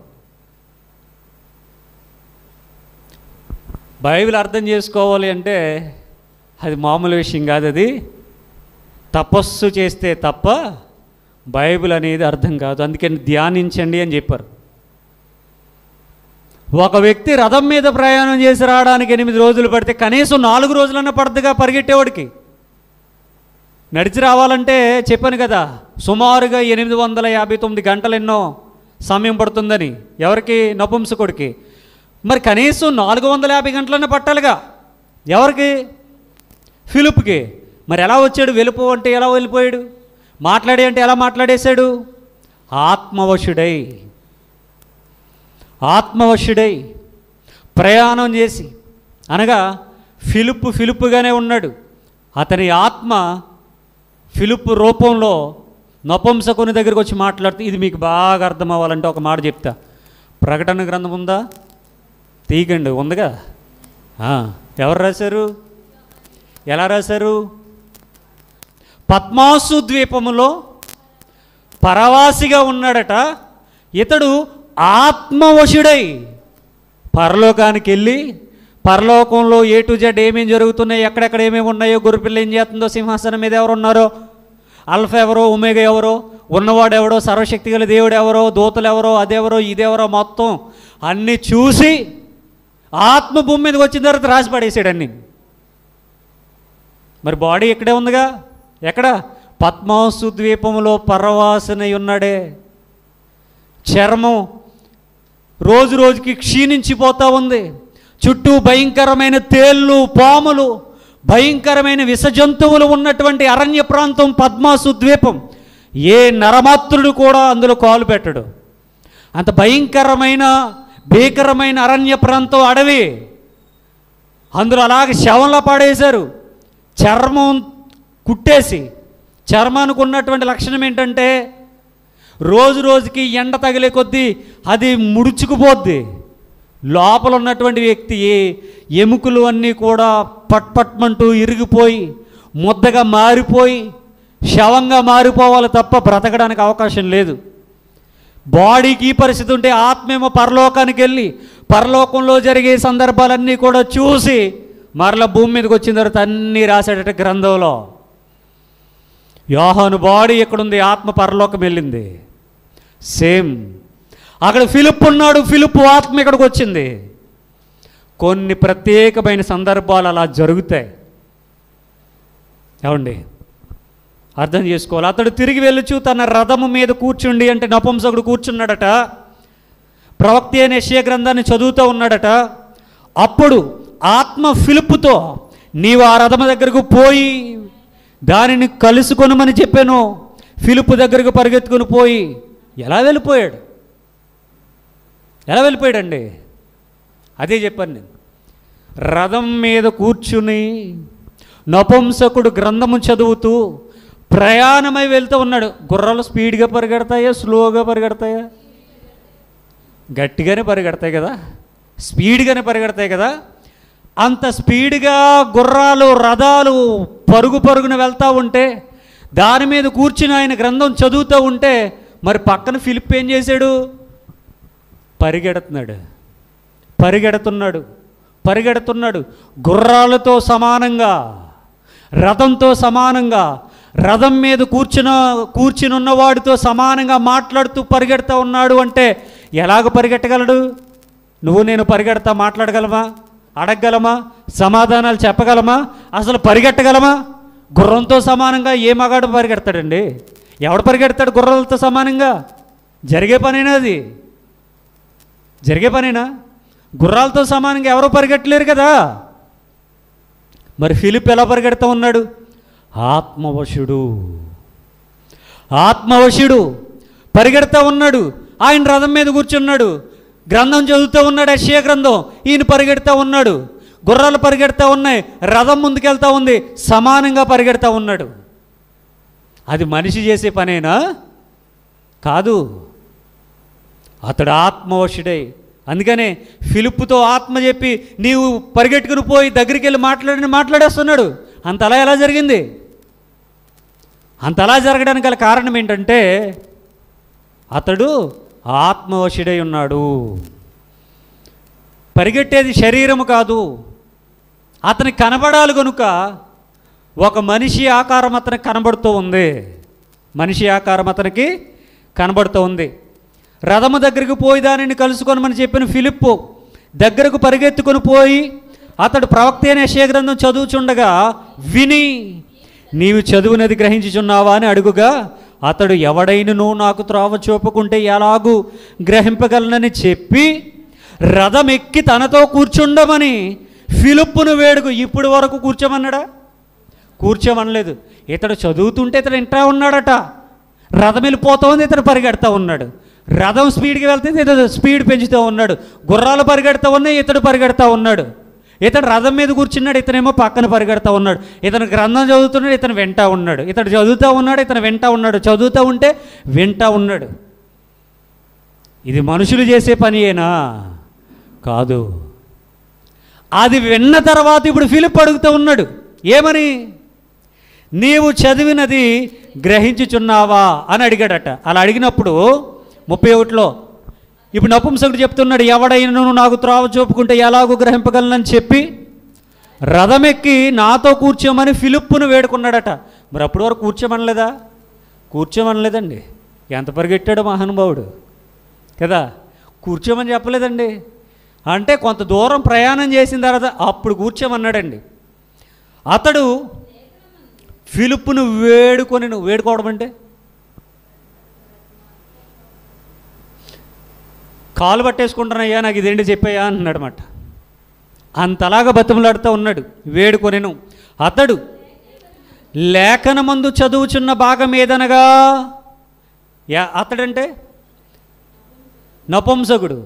బైబిల్ అర్థం చేసుకోవాలి అంటే అది మామూలు విషయం కాదు. అది తపస్సు చేస్తే తప్ప బైబిల్ అనేది అర్థం కాదు. అందుకని ధ్యానించండి అని చెప్పారు. ఒక వ్యక్తి రథం మీద ప్రయాణం చేసి రావడానికి 8 రోజులు పడితే కనీసం 4 రోజులన్నా పడుతుందిగా పరిగెట్టేవాడికి. నడిచి రావాలంటే చెప్పాను కదా, సుమారుగా 859 గంటలు ఎన్నో సమయం పడుతుందని. ఎవరికి? నపుంసకుడికి. మరి కనీసం 450 గంటలన్నా పట్టాలిగా. ఎవరికి? ఫిలిప్కి. మరి ఎలా వచ్చాడు? వెళ్ళిపో అంటే ఎలా వెళ్ళిపోయాడు? మాట్లాడే అంటే ఎలా మాట్లాడేశాడు? ఆత్మవశుడై ప్రయాణం చేసి, అనగా ఫిలిప్పుగానే ఉన్నాడు. అతని ఆత్మ ఫిలిప్పు రూపంలో నపుంసకుని దగ్గరికి వచ్చి మాట్లాడుతూ, ఇది మీకు బాగా అర్థం అవ్వాలంటే ఒక మాట చెప్తా. ప్రకటన గ్రంథం ఉందా? తీయకండి, ఉందిగా. ఎవరు రాశారు? ఎలా రాశారు? పద్మాసు ద్వీపములో పరవాసిగా ఉన్నాడట. ఇతడు ఆత్మవశుడై పరలోకానికి వెళ్ళి, పరలోకంలో A to Z ఏమేమి జరుగుతున్నాయి, ఎక్కడెక్కడ ఏమేమి ఉన్నాయో, గొర్రెపిల్ల ఏం చేస్తుందో, సింహాసనం మీద ఎవరు ఉన్నారో, అల్ఫా ఎవరో, ఒమేగా ఎవరో, ఉన్నవాడెవడో, సర్వశక్తి గల దేవుడు ఎవరో, దూతలు ఎవరో, అదెవరో ఇదెవరో మొత్తం అన్నీ చూసి ఆత్మ భూమి మీదకి వచ్చిన తర్వాత రాసి పడేసాడు అన్నీ. మరి బాడీ ఇక్కడే ఉందిగా. ఎక్కడ? పద్మాసు ద్వీపంలో పరవాసనై ఉన్నాడే. చర్మం రోజు రోజుకి క్షీణించిపోతూ ఉంది. చుట్టూ భయంకరమైన తేళ్ళు, పాములు, భయంకరమైన విష జంతువులు ఉన్నటువంటి అరణ్య ప్రాంతం పద్మాసు ద్వీపం. ఏ నరమాత్రుడు కూడా అందులో కాలు పెట్టడు. అంత భీకరమైన అరణ్య ప్రాంతం, అడవి. అందులో అలాగే శవంలా పాడేశారు. చర్మం కుట్టేసి. చర్మానికి ఉన్నటువంటి లక్షణం ఏంటంటే రోజు రోజుకి ఎండ తగిలే కొద్దీ అది ముడుచుకుపోద్ది. లోపల ఉన్నటువంటి వ్యక్తి ఎముకలు అన్నీ కూడా పట్పట్మంటూ ఇరిగిపోయి ముద్దగా మారిపోయి శవంగా మారిపోవాలి తప్ప బ్రతకడానికి అవకాశం లేదు. బాడీకి ఈ పరిస్థితి ఉంటే ఆత్మేమో పరలోకానికి వెళ్ళి పరలోకంలో జరిగే సందర్భాలన్నీ కూడా చూసి మరలా భూమి మీదకి వచ్చిన తర్వాత అన్నీ రాశాడట గ్రంథంలో. యోహాను బాడీ ఎక్కడుంది? ఆత్మ పరలోకం వెళ్ళింది. సేమ్ అక్కడ ఫిలిప్పు ఉన్నాడు. ఫిలిప్పు ఆత్మ ఇక్కడికి వచ్చింది. కొన్ని ప్రత్యేకమైన సందర్భాలు అలా జరుగుతాయి. ఏమండి, అర్థం చేసుకోవాలి. అతడు తిరిగి వెళ్ళుచు తన రథము మీద కూర్చుండి, అంటే నపుంసకుడు కూర్చున్నాడట. ప్రవక్త అయిన యెషయా గ్రంథాన్ని చదువుతూ ఉన్నాడట. అప్పుడు ఆత్మ ఫిలిప్పుతో, నీవు ఆ రథము దగ్గరకు పోయి దానిని కలుసుకొనమని చెప్పాను. ఫిలిప్పు దగ్గరకు పరిగెత్తుకుని పోయి ఎలా వెళ్ళిపోయాడండి? అదే చెప్పాను నేను. రథం మీద కూర్చుని నపుంసకుడు గ్రంథము చదువుతూ ప్రయాణమై వెళ్తూ ఉన్నాడు. గుర్రాలు స్పీడ్గా పరిగెడతాయా, స్లోగా పరిగెడతాయా? గట్టిగానే పరిగెడతాయి కదా, స్పీడ్గానే పరిగెడతాయి కదా. అంత స్పీడ్గా గుర్రాలు, రథాలు పరుగు పరుగున వెళ్తూ ఉంటే, దాని మీద కూర్చుని ఆయన గ్రంథం చదువుతూ ఉంటే, మరి పక్కన ఫిలిప్ ఏం చేశాడు? పరిగెడుతున్నాడు. గుర్రాలతో సమానంగా, రథంతో సమానంగా, రథం మీద కూర్చుని ఉన్నవాడితో సమానంగా మాట్లాడుతూ పరిగెడతా ఉన్నాడు. అంటే ఎలాగ పరిగెట్టగలడు? నువ్వు నేను పరిగెడతా మాట్లాడగలమా? అడగగలమా? సమాధానాలు చెప్పగలమా? అసలు పరిగెట్టగలమా? గుర్రంతో సమానంగా ఏ మగాడు పరిగెడతాడండి? ఎవడు పరిగెడతాడు గుర్రాలతో సమానంగా? జరిగే పనేనా అది? జరిగే పనేనా? గుర్రాలతో సమానంగా ఎవరో పరిగెట్టలేరు కదా. మరి ఫిలిప్ ఎలా పరిగెడతా ఉన్నాడు? ఆత్మవశుడు పరిగెడతా ఉన్నాడు. ఆయన రథం మీద కూర్చున్నాడు, గ్రంథం చదువుతూ ఉన్నాడు, యెషయా గ్రంథం. ఈయన పరిగెడతా ఉన్నాడు, గుర్రాలు పరిగెడతా ఉన్నాయి, రథం ముందుకెళ్తా ఉంది, సమానంగా పరిగెడతా ఉన్నాడు. అది మనిషి చేసే పనేనా? కాదు. అతడు ఆత్మవశుడై, అందుకనే ఫిలిప్పుతో ఆత్మ చెప్పి నీవు పరిగెట్టుకుని పోయి దగ్గరికి వెళ్ళి మాట్లాడేస్తున్నాడు. అంతలా ఎలా జరిగింది? అంతలా జరగడానికి గల కారణం ఏంటంటే అతడు ఆత్మవశుడై ఉన్నాడు. పరిగెట్టేది శరీరము కాదు, అతనికి కనబడాలి కనుక ఒక మనిషి ఆకారం అతనికి కనబడుతూ ఉంది. కనబడుతూ ఉంది. రథము దగ్గరికి పోయి దానిని కలుసుకొనమని చెప్పిన ఫిలిప్పు దగ్గరకు పరిగెత్తుకొని పోయి అతడు ప్రవక్త అయిన యెషయా గ్రంథం చదువుచుండగా విని, నీవు చదువునది గ్రహించుచున్నావా అని అడుగుగా, అతడు ఎవడైనను నాకు త్రోవ చూపుకుంటే ఎలాగూ గ్రహింపగలనని చెప్పి రథం ఎక్కి తనతో కూర్చుండమని ఫిలిప్పును వేడుకు. ఇప్పుడు వరకు కూర్చోమన్నాడా? కూర్చోమనలేదు. ఇతడు చదువుతుంటే ఇతడు వింటా ఉన్నాడట. రథం వెళ్ళిపోతుంది, ఇతడు పరిగెడతా ఉన్నాడు. రథం స్పీడ్గా వెళ్తుంది, ఇతడు స్పీడ్ పెంచుతూ ఉన్నాడు. గుర్రాలు పరిగెడతా ఉన్నాయి, ఇతడు పరిగెడతా ఉన్నాడు. ఇతడు రథం మీద కూర్చున్నాడు, ఇతనేమో పక్కన పరిగెడతా ఉన్నాడు. ఇతను గ్రంథం చదువుతున్నాడు, ఇతను వింటా ఉన్నాడు. ఇతడు చదువుతూ ఉన్నాడు, ఇతను వింటా ఉన్నాడు. చదువుతూ ఉంటే వింటా ఉన్నాడు. ఇది మనుషులు చేసే పనియేనా? కాదు. అది విన్న తర్వాత ఇప్పుడు ఫిలిప్ అడుగుతూ ఉన్నాడు, ఏమని? నీవు చదివినది గ్రహించుచున్నావా అని అడిగాడట. అలా అడిగినప్పుడు 31లో ఇప్పుడు నపుంసకుడు చెప్తున్నాడు, ఎవడైనా నాకు త్రోవ చూపుకుంటే ఎలాగూ గ్రహింపగలనని చెప్పి రథమెక్కి నాతో కూర్చోమని ఫిలిప్పును వేడుకున్నాడట. మరి అప్పటి వరకు కూర్చోమనలేదండి. ఎంత పరిగెట్టాడు మహానుభావుడు కదా. కూర్చోమని చెప్పలేదండి. అంటే కొంత దూరం ప్రయాణం చేసిన తర్వాత అప్పుడు కూర్చోమన్నాడండి. అతడు ఫిలిప్పును వేడుకోవడం అంటే కాలు పట్టేసుకుంటానయ్యా, నాకు ఇదేంటి చెప్పయ్యా అన్నాడనమాట. అంతలాగా బతిమలాడుతూ ఉన్నాడు. వేడుకొనెను. అతడు లేఖనమందు చదువుచున్న భాగం ఏదనగా, అతడంటే నపుంసకుడు.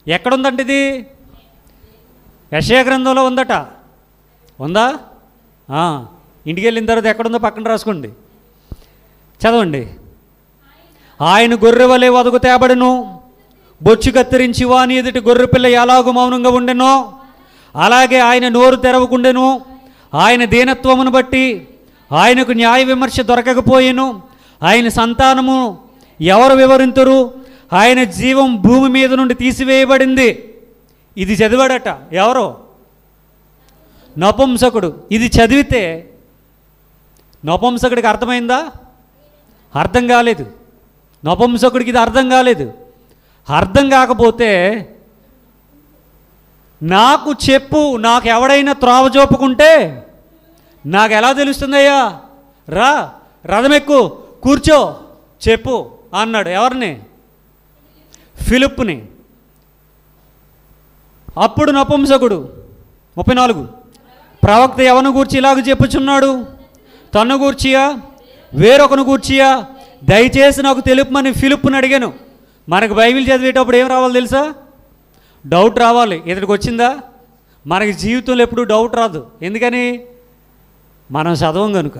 ఎక్కడుందంటే ఇది యెషయా గ్రంథంలో ఉందట. ఉందా? ఇంటికి వెళ్ళిన తర్వాత ఎక్కడుందో పక్కన రాసుకోండి, చదవండి. ఆయన గొర్రె వలె వదకు తేబడును, బొచ్చు కత్తిరించి వాని ఎదుటి గొర్రెపిల్ల ఎలాగూ మౌనంగా ఉండెనో అలాగే ఆయన నోరు తెరవకుండెను. ఆయన దీనత్వమును బట్టి ఆయనకు న్యాయ విమర్శ దొరకకపోయేను. ఆయన సంతానము ఎవరు వివరింతురు? ఆయన జీవం భూమి మీద నుండి తీసివేయబడింది. ఇది చదివాడట. ఎవరో? నపుంసకుడు. ఇది చదివితే నపుంసకుడికి అర్థమైందా? అర్థం కాలేదు. నపుంసకుడికి ఇది అర్థం కాలేదు. అర్థం కాకపోతే నాకు చెప్పు, నాకు ఎవడైనా త్రోవ చూపుకుంటే నాకు ఎలా తెలుస్తుందయ్యా? రా, రథం ఎక్కు, కూర్చో, చెప్పు అన్నాడు. ఎవరిని? ఫిలిప్పుని. అప్పుడు నపుంసకుడు 34 ప్రవక్త ఎవరిని గూర్చి ఇలాగ చెప్పుచున్నాడు? తన్ను గూర్చియా వేరొకను గూర్చియా? దయచేసి నాకు తెలుపమని ఫిలిప్పుని అడిగాను. మనకు బైబిల్ చదివేటప్పుడు ఏం రావాలి తెలుసా? డౌట్ రావాలి. ఇతడికి వచ్చిందా? మనకి జీవితంలో ఎప్పుడు డౌట్ రాదు. ఎందుకని? మనం చదవం కనుక.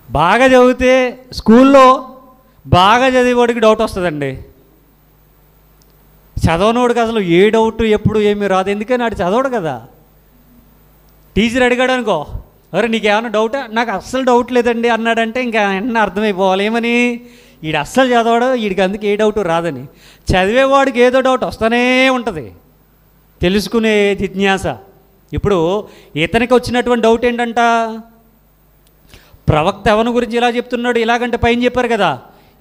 బాగా చదివితే స్కూల్లో బాగా చదివేవాడికి డౌట్ వస్తుందండి. చదవనోడికి అసలు ఏ డౌట్ ఎప్పుడు ఏమీ రాదు. ఎందుకని ఆడు చదవడు కదా. టీచర్ అడిగాడు అనుకో, అరే నీకేమైనా డౌటా, నాకు అస్సలు డౌట్ లేదండి అన్నాడంటే ఇంకా వెంటనే అర్థమైపోవాలి ఏమని, వీడు అస్సలు చదవడు, వీడికి అందుకు ఏ డౌట్ రాదని. చదివేవాడికి ఏదో డౌట్ వస్తూనే ఉంటుంది, తెలుసుకునే జిజ్ఞాస. ఇప్పుడు ఇతనికి వచ్చినటువంటి డౌట్ ఏంటంట, ప్రవక్త ఎవరి గురించి ఇలా చెప్తున్నాడు, ఇలాగంటే పైన చెప్పారు కదా,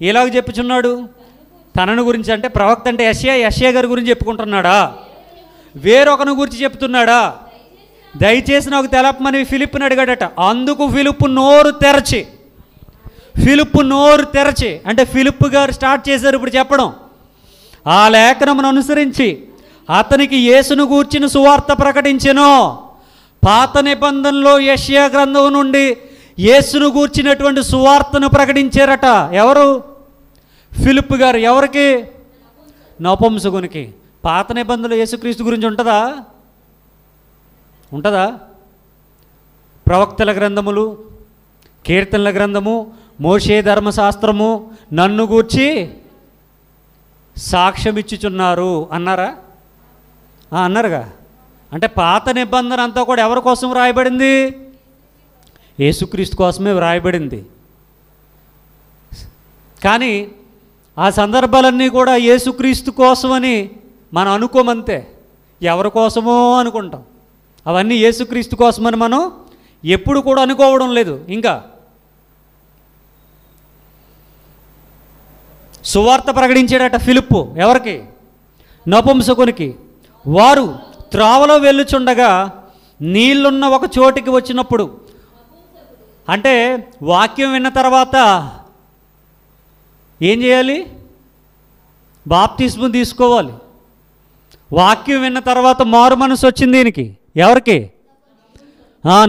ఇలాగ చెప్పుచున్నాడు తనను గురించి. అంటే ప్రవక్త అంటే యెషయా గారి గురించి చెప్పుకుంటున్నాడా, వేరొకని గురించి చెప్తున్నాడా? దయచేసి నాకు తెలపమని ఫిలిప్ని అడిగాడట. అందుకు ఫిలిప్పు నోరు తెరచి అంటే ఫిలిప్పు గారు స్టార్ట్ చేశారు ఇప్పుడు చెప్పడం. ఆ లేఖనమును అనుసరించి అతనికి యేసును గూర్చిన సువార్త ప్రకటించెను. పాత నిబంధనలో యెషయా గ్రంథం నుండి యేసును గూర్చినటువంటి సువార్తను ప్రకటించారట. ఎవరు? ఫిలిప్పు గారు. ఎవరికి? నపుంసకునికి. పాత నిబంధనలో యేసుక్రీస్తు గురించి ఉంటుందా? ప్రవక్తల గ్రంథములు, కీర్తనల గ్రంథము, మోషే ధర్మశాస్త్రము నన్ను గూర్చి సాక్ష్యం ఇచ్చుచున్నారు అన్నారా? అన్నారుగా. అంటే పాత నిబంధన అంతా కూడా ఎవరి కోసం రాయబడింది? యేసుక్రీస్తు కోసమే వ్రాయబడింది. కానీ ఆ సందర్భాలన్నీ కూడా యేసుక్రీస్తు కోసమని మనం అనుకోమంతే, ఎవరి కోసమో అనుకుంటాం. అవన్నీ యేసుక్రీస్తు కోసమని మనం ఎప్పుడు కూడా అనుకోవడం లేదు. ఇంకా సువార్త ప్రకటించాడట ఫిలిప్పు. ఎవరికి? నపుంసకునికి. వారు త్రోవలో వెళ్ళుచుండగా నీళ్లున్న ఒక చోటికి వచ్చినప్పుడు, అంటే వాక్యం విన్న తర్వాత ఏం చేయాలి? బాప్తిస్మం తీసుకోవాలి. వాక్యం విన్న తర్వాత మారు మనసు వచ్చింది దీనికి. ఎవరికి?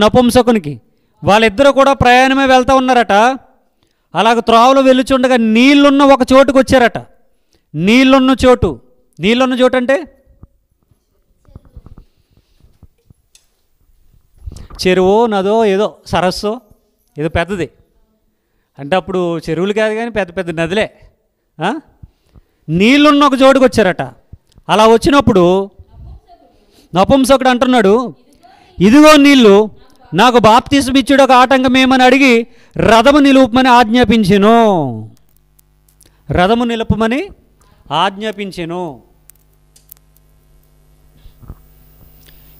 నపుంసకునికి. వాళ్ళిద్దరూ కూడా ప్రయాణమే వెళ్తూ ఉన్నారట. అలాగ త్రోవలో వెళ్ళుచుండగా నీళ్లున్న ఒక చోటుకు వచ్చారట. నీళ్లున్న చోటు అంటే చెరువో నదో ఏదో సరస్సో ఏదో పెద్దది. అంటే అప్పుడు చెరువులు కాదు కానీ పెద్ద పెద్ద నదిలే. నీళ్లున్న ఒక చోటుకు వచ్చారట. అలా వచ్చినప్పుడు నపుంసకుడు అంటున్నాడు, ఇదిగో నీళ్ళు, నాకు బాప్తిస్మం ఇచ్చుడు ఒక ఆటంకమేమని అడిగి రథము నిలుపమని ఆజ్ఞాపించెను.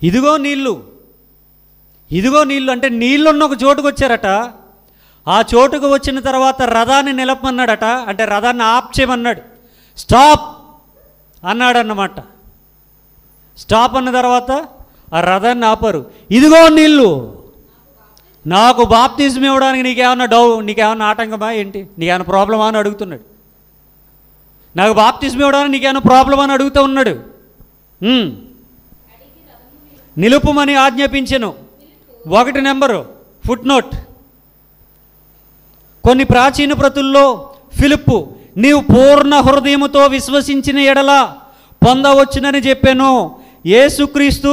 ఇదిగో నీళ్ళు అంటే నీళ్ళున్న ఒక చోటుకు వచ్చారట. ఆ చోటుకు వచ్చిన తర్వాత రథాన్ని నిలపమన్నాడట. అంటే రథాన్ని ఆప్ చేయమన్నాడు. స్టాప్ అన్నాడన్నమాట. స్టాప్ అన్న తర్వాత ఆ రథాన్ని ఆపారు. ఇదిగో నీళ్ళు, నాకు బాప్తిజం ఇవ్వడానికి నీకేమన్నా ఆటంకమా ఏంటి, నీకేమైనా ప్రాబ్లమా అని అడుగుతున్నాడు. నాకు బాప్తిజం ఇవ్వడానికి నీకేమైనా ప్రాబ్లమా అని అడుగుతూ ఉన్నాడు. నిలుపుమని ఆజ్ఞాపించెను. 1 నెంబరు ఫుట్ నోట్. కొన్ని ప్రాచీన ప్రతుల్లో ఫిలిప్పు నీవు పూర్ణ హృదయముతో విశ్వసించిన ఎడల పొందవచ్చునని చెప్పాను. యేసుక్రీస్తు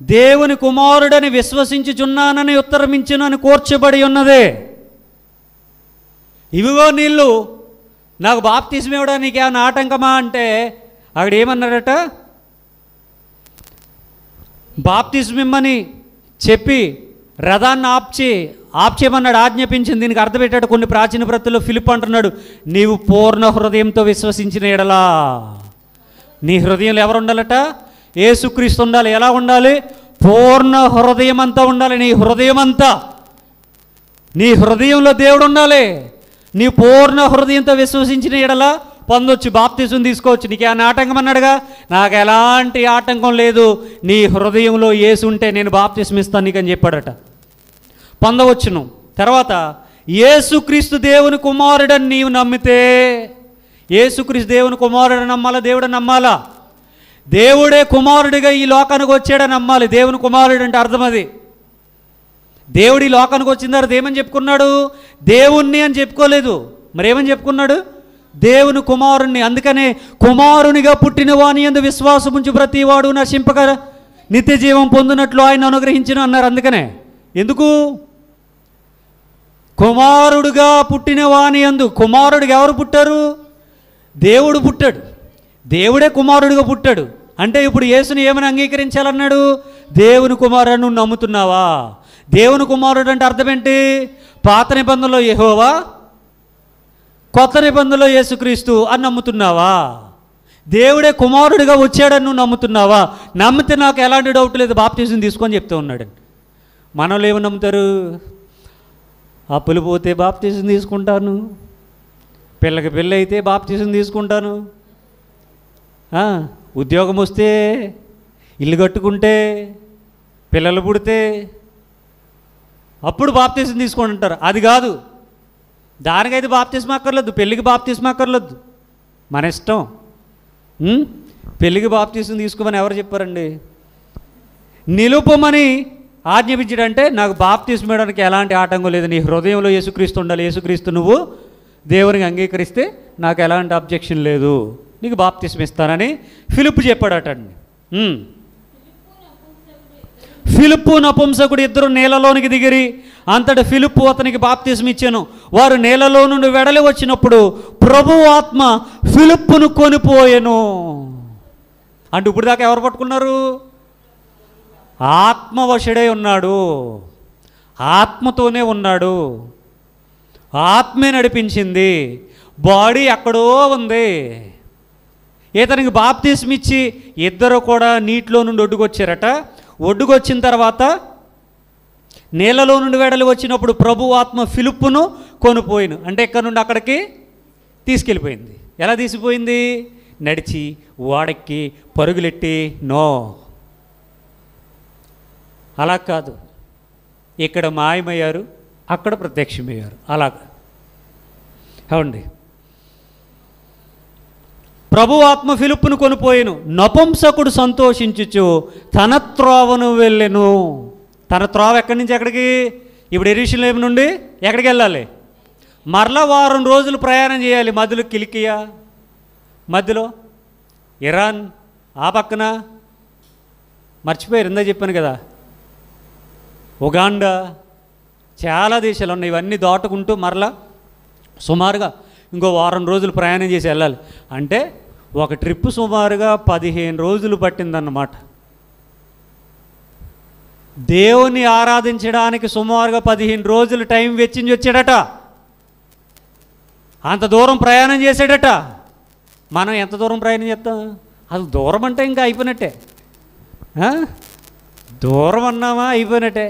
దేవుని కుమారుడని విశ్వసించుచున్నానని ఉత్తరమించును అని కూర్చబడి ఉన్నదే. ఇవిగో నీళ్ళు, నాకు బాప్తిస్మం ఇవ్వడానికి ఏమైనా ఆటంకమా అంటే అక్కడ ఏమన్నాడట, బాప్తిస్మం ఇమ్మని చెప్పి రథాన్ని ఆప్ చేయమన్నాడు, ఆజ్ఞాపించింది. దీనికి అర్థం పెట్టాడు. కొన్ని ప్రాచీన ప్రతుల్లో ఫిలిప్ అంటున్నాడు, నీవు పూర్ణ హృదయంతో విశ్వసించిన ఎడలా. నీ హృదయంలో ఎవరు ఉండాలట? యేసుక్రీస్తు ఉండాలి. ఎలా ఉండాలి? పూర్ణ హృదయం అంతా ఉండాలి. నీ హృదయంలో దేవుడు ఉండాలి. నీ పూర్ణ హృదయంతో విశ్వసించిన ఎడలా పొందొచ్చు, బాప్తిజం తీసుకోవచ్చు. నీకు ఏమైనా ఆటంకం అన్నాడుగా, నాకు ఎలాంటి ఆటంకం లేదు, నీ హృదయంలో యేసు ఉంటే నేను బాప్తిజం ఇస్తాను నీకని చెప్పాడట. పొందవచ్చును. తర్వాత యేసుక్రీస్తు దేవుని కుమారుడని నీవు నమ్మితే, యేసుక్రీస్తు దేవుని కుమారుడని నమ్మాలా, దేవుడని నమ్మాలా? దేవుడే కుమారుడిగా ఈ లోకానికి వచ్చాడని నమ్మాలి. దేవుని కుమారుడు అంటే అర్థం అది. దేవుడు ఈ లోకానికి వచ్చిన తర్వాత ఏమని చెప్పుకున్నాడు? దేవుణ్ణి అని చెప్పుకోలేదు. మరేమని చెప్పుకున్నాడు? దేవుని కుమారుణ్ణి. అందుకనే కుమారునిగా పుట్టిన వాని యందు విశ్వాసం ఉంచి ప్రతివాడు నశింపక నిత్య జీవం పొందినట్లు ఆయన అనుగ్రహించిన అన్నారు. అందుకనే ఎందుకు? కుమారుడుగా పుట్టిన వాని యందు, కుమారుడిగా ఎవరు పుట్టారు? దేవుడు పుట్టాడు. దేవుడే కుమారుడిగా పుట్టాడు. అంటే ఇప్పుడు యేసుని ఏమని అంగీకరించాలన్నాడు? దేవుని కుమారుడు నువ్వు నమ్ముతున్నావా? దేవుని కుమారుడు అంటే అర్థం ఏంటి? పాత నిబంధనలో యెహోవా, కొత్త నిబంధనలో యేసుక్రీస్తు అని నమ్ముతున్నావా? దేవుడే కుమారుడిగా వచ్చాడని నువ్వు నమ్ముతున్నావా? నమ్మితే నాకు ఎలాంటి డౌట్ లేదు, బాప్తిజం తీసుకొని చెప్తూ ఉన్నాడు. మనలో ఏమని నమ్ముతారు? అప్పులు పోతే బాప్తిజం తీసుకుంటాను, పిల్లకి పెళ్ళి అయితే బాప్తిజం తీసుకుంటాను, ఉద్యోగం వస్తే, ఇల్లు కట్టుకుంటే, పిల్లలు పుడితే అప్పుడు బాప్తిజం తీసుకొని అంటారు. అది కాదు, దానికైతే బాప్తిజం అక్కర్లేదు, పెళ్ళికి బాప్తిజం అక్కర్లేదు, మన ఇష్టం. పెళ్ళికి బాప్తిజం తీసుకోమని ఎవరు చెప్పారండి? నిలుపమని ఆజ్ఞాపించడంటే నాకు బాప్తిజం ఇవ్వడానికి ఎలాంటి ఆటంకం లేదు, నీ హృదయంలో యేసుక్రీస్తు ఉండాలి, యేసుక్రీస్తు నువ్వు దేవునికి అంగీకరిస్తే నాకు ఎలాంటి అబ్జెక్షన్ లేదు, నీకు బాప్తిజం ఇస్తానని ఫిలిప్పు చెప్పాడటండి. ఫిలిప్పు నపుంసకుడు ఇద్దరు నీళ్ళలోనికి దిగిరి, అంతటి ఫిలిప్పు అతనికి బాప్తిజం ఇచ్చాను. వారు నీళ్ళలో నుండి వెడలి వచ్చినప్పుడు ప్రభువు ఆత్మ ఫిలిప్పును కొనిపోయెను. అంటే ఇప్పుడు దాకా ఎవరు పట్టుకున్నారు? ఆత్మవశుడై ఉన్నాడు, ఆత్మతోనే ఉన్నాడు, ఆత్మే నడిపించింది, బాడీ ఎక్కడో ఉంది. ఇతనికి బాప్తిజం ఇచ్చి ఇద్దరు కూడా నీటిలో నుండి ఒడ్డుకొచ్చారట. ఒడ్డుకొచ్చిన తర్వాత నీళ్ళలో నుండి వెడలి వచ్చినప్పుడు ప్రభు ఆత్మ ఫిలిప్పును కొనిపోయిను. అంటే ఇక్కడ నుండి అక్కడికి తీసుకెళ్ళిపోయింది. ఎలా తీసుకుపోయింది? నడిచి, ఓడెక్కి, పరుగులెట్టి? నో, అలా కాదు. ఇక్కడ మాయమయ్యారు, అక్కడ ప్రత్యక్షమయ్యారు. అలాగా అవండి. ప్రభు ఆత్మ ఫిలిప్పును కొనిపోయిను. నపుంసకుడు సంతోషించుచు తన త్రోవను వెళ్ళెను. తన త్రోవ ఎక్కడి నుంచి ఎక్కడికి? ఇప్పుడు యెరూషలేము నుండి ఎక్కడికి వెళ్ళాలి? మరలా 1 వారం రోజులు ప్రయాణం చేయాలి. మధ్యలో కిలికియా, మధ్యలో ఇరాన్, ఆ పక్కన మర్చిపోయారు, ఇందా చెప్పాను కదా, ఉగాండా, చాలా దేశాలు ఉన్నాయి. ఇవన్నీ దాటుకుంటూ మరలా సుమారుగా ఇంకో 1 వారం రోజులు ప్రయాణం చేసి వెళ్ళాలి. అంటే ఒక ట్రిప్ సుమారుగా 15 రోజులు పట్టిందన్నమాట. దేవుని ఆరాధించడానికి సుమారుగా 15 రోజులు టైం వెచ్చించి వచ్చాడట. అంత దూరం ప్రయాణం చేశాడట. మనం ఎంత దూరం ప్రయాణం చేస్తాం? అది దూరం అంటే ఇంకా అయిపోయినట్టే. దూరం అన్నామా అయిపోయినట్టే.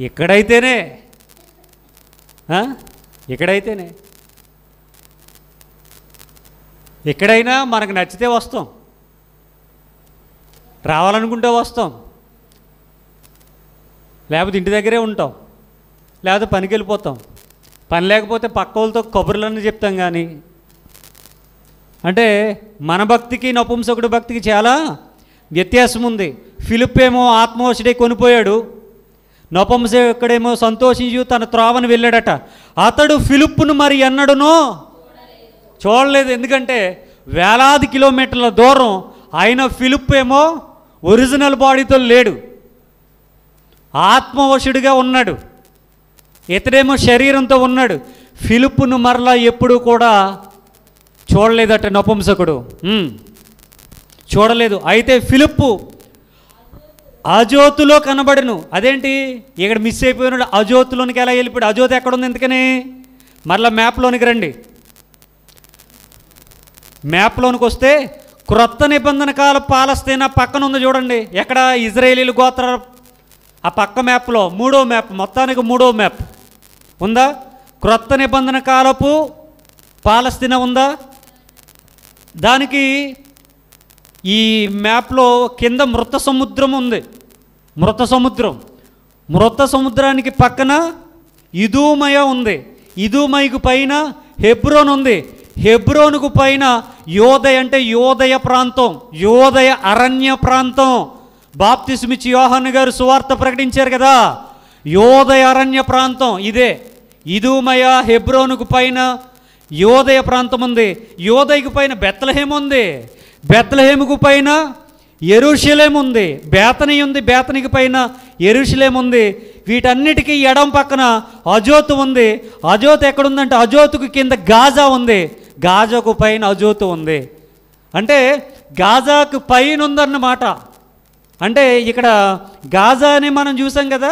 ఇక్కడైతేనే ఎక్కడైనా మనకు నచ్చితే వస్తాం, రావాలనుకుంటే వస్తాం, లేకపోతే ఇంటి దగ్గరే ఉంటాం, లేకపోతే పనికి వెళ్ళిపోతాం. పని లేకపోతే పక్క వాళ్ళతో కబుర్లన్నీ చెప్తాం. కానీ అంటే మన భక్తికి నపుంసకుడి భక్తికి చాలా వ్యత్యాసం ఉంది. ఫిలిప్ ఏమో ఆత్మవశుడై కొనిపోయాడు, నపుంసకుడేమో సంతోషించు తన త్రోవను వెళ్ళాడట. అతడు ఫిలిప్పును మరి ఎన్నడూనో చూడలేదు. ఎందుకంటే వేలాది కిలోమీటర్ల దూరం. అయినా ఫిలిప్ ఏమో ఒరిజినల్ బాడీతో లేడు, ఆత్మవశుడిగా ఉన్నాడు. ఇతడేమో శరీరంతో ఉన్నాడు. ఫిలిప్పును మరలా ఎప్పుడు కూడా చూడలేదట నపుంసకుడు, చూడలేదు. అయితే ఫిలిప్పు అజోతులో కనబడను. అదేంటి ఇక్కడ మిస్ అయిపోయినాడు? అజోతులోనికి ఎలా వెళ్ళిపోయాడు? అజోతు ఎక్కడుంది? ఎందుకని మరలా మ్యాప్లోనికి రండి. మ్యాప్లోనికి వస్తే క్రొత్త నిబంధన కాల పాలస్తీనా పక్కన ఉంది చూడండి. ఎక్కడ? ఇజ్రాయేలీల గోత్ర ఆ పక్క మ్యాప్లో 3వ మ్యాప్, మొత్తానికి 3వ మ్యాప్ ఉందా? క్రొత్త నిబంధన కాలపు పాలస్తీనా ఉందా? దానికి ఈ మ్యాప్లో కింద మృత సముద్రం ఉంది. మృత సముద్రానికి పక్కన ఇదూమయ ఉంది. ఇదూమయకు పైన హెబ్రోన్ ఉంది. హెబ్రోనుకు పైన యోదయ, అంటే యోదయ ప్రాంతం, యోదయ అరణ్య ప్రాంతం. బాప్తిస్మిచ్చి యోహాను గారు సువార్త ప్రకటించారు కదా, యోదయ అరణ్య ప్రాంతం ఇదే. ఇదూమయ, హెబ్రోనుకు పైన యోదయ ప్రాంతం ఉంది. యోదయకు పైన బెత్లెహేము ఉంది. బెత్లెహేముకు పైన యెరూషలేము ఉంది. బేతనీ ఉంది. బేతనీకి పైన యెరూషలేము ఉంది. వీటన్నిటికీ ఎడం పక్కన అజోతు ఉంది. అజోతు ఎక్కడుందంటే అజోతుకు కింద గాజా ఉంది, గాజాకు పైన అజోతు ఉంది. అంటే గాజాకు పైన ఉందన్నమాట. అంటే ఇక్కడ గాజా అని మనం చూసాం కదా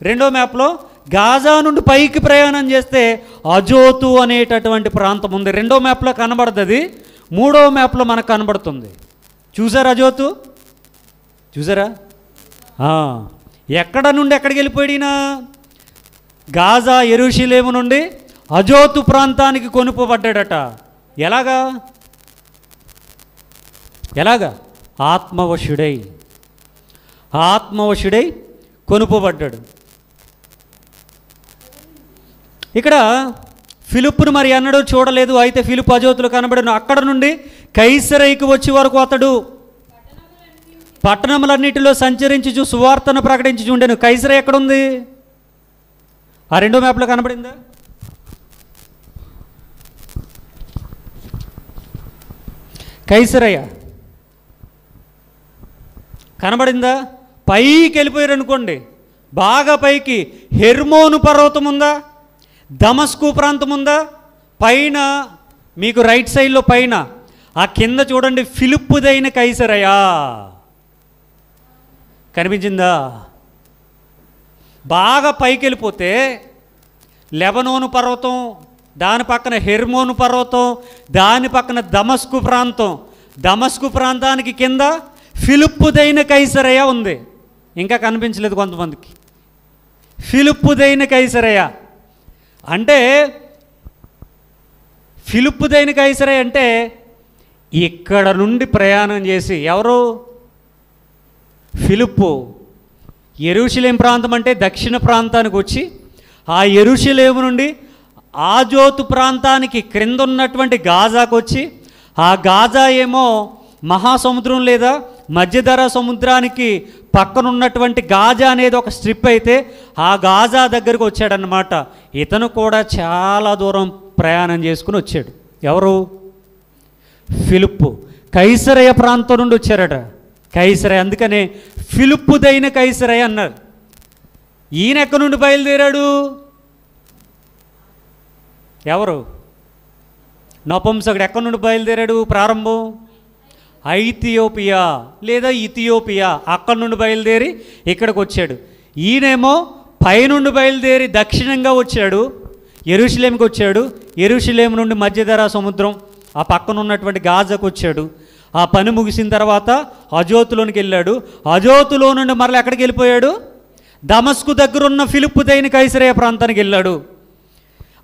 రెండో మ్యాప్లో. గాజా నుండి పైకి ప్రయాణం చేస్తే అజోతు అనేటటువంటి ప్రాంతం ఉంది. రెండో మ్యాప్లో కనబడుతుంది అది, మూడో మ్యాప్లో మనకు కనబడుతుంది. చూసారా అజోతు? చూసారా? ఎక్కడ నుండి ఎక్కడికి వెళ్ళిపోయినా? గాజా యెరూషలేము నుండి అజోతు ప్రాంతానికి కొనుక్కోబడ్డాడట. ఎలాగా? ఆత్మవశుడై కొనుక్కోబడ్డాడు. ఇక్కడ ఫిలిప్పును మరి అన్నడు చూడలేదు. అయితే ఫిలిప్పు అజోతులు కనబడను. అక్కడ నుండి కైసరయికి వచ్చే వరకు అతడు పట్టణములన్నిటిలో సంచరించి సువార్తను ప్రకటించి ఉండెను. కైసరై ఎక్కడుంది? ఆ రెండో మ్యాప్లో కనబడిందా? కైసరయ్య కనబడిందా? పైకి వెళ్ళిపోయారు అనుకోండి, బాగా పైకి. హెర్మోను పర్వతం ఉందా? దమస్కు ప్రాంతం ఉందా? పైన మీకు రైట్ సైడ్లో పైన, ఆ కింద చూడండి ఫిలిప్పుదైన కైసరయ్య కనిపించిందా? బాగా పైకి వెళ్ళిపోతే లెబనోను పర్వతం, దాని పక్కన హెర్మోను పర్వతం, దాని పక్కన దమస్కు ప్రాంతం. దమస్కు ప్రాంతానికి కింద ఫిలిప్పుదైన కైసరయ్య ఉంది. ఇంకా కనిపించలేదు కొంతమందికి. ఫిలిప్పుదైన కైసరయ్య అంటే, ఫిలిప్పుదైన కైసరయ్య అంటే ఇక్కడ నుండి ప్రయాణం చేసి, ఎవరు? ఫిలిప్పు యెరూషలేం ప్రాంతం అంటే దక్షిణ ప్రాంతానికి వచ్చి, ఆ యెరూషలేము నుండి ఆజోతు ప్రాంతానికి క్రింద ఉన్నటువంటి గాజాకు వచ్చి, ఆ గాజా ఏమో మహాసముద్రం లేదా మధ్యధరా సముద్రానికి పక్కనున్నటువంటి గాజా అనేది ఒక స్ట్రిప్ అయితే, ఆ గాజా దగ్గరకు వచ్చాడనమాట. ఇతను కూడా చాలా దూరం ప్రయాణం చేసుకుని వచ్చాడు. ఎవరు? ఫిలిప్పు. కైసరయ్య ప్రాంతం నుండి వచ్చారట. కైసరయ్య, అందుకనే ఫిలిప్పుదైన కైసరయ్య అన్నారు. ఈయన ఎక్కడి నుండి బయలుదేరాడు? ఎవరు? నపుంసకుడు ఎక్కడి నుండి బయలుదేరాడు? ప్రారంభం ఐథియోపియా లేదా ఇథియోపియా, అక్కడి నుండి బయలుదేరి ఇక్కడికి వచ్చాడు. ఈయనేమో పైనుండి బయలుదేరి దక్షిణంగా వచ్చాడు, యెరూషలేముకి వచ్చాడు. యెరూషలేము నుండి మధ్యధరా సముద్రం ఆ పక్కన ఉన్నటువంటి గాజాకు వచ్చాడు. ఆ పని ముగిసిన తర్వాత అజోతులోనికి వెళ్ళాడు. అజోతులో నుండి మరలా ఎక్కడికి వెళ్ళిపోయాడు? దమస్కు దగ్గరున్న ఫిలిప్పుదైన కైసరయ్య ప్రాంతానికి వెళ్ళాడు.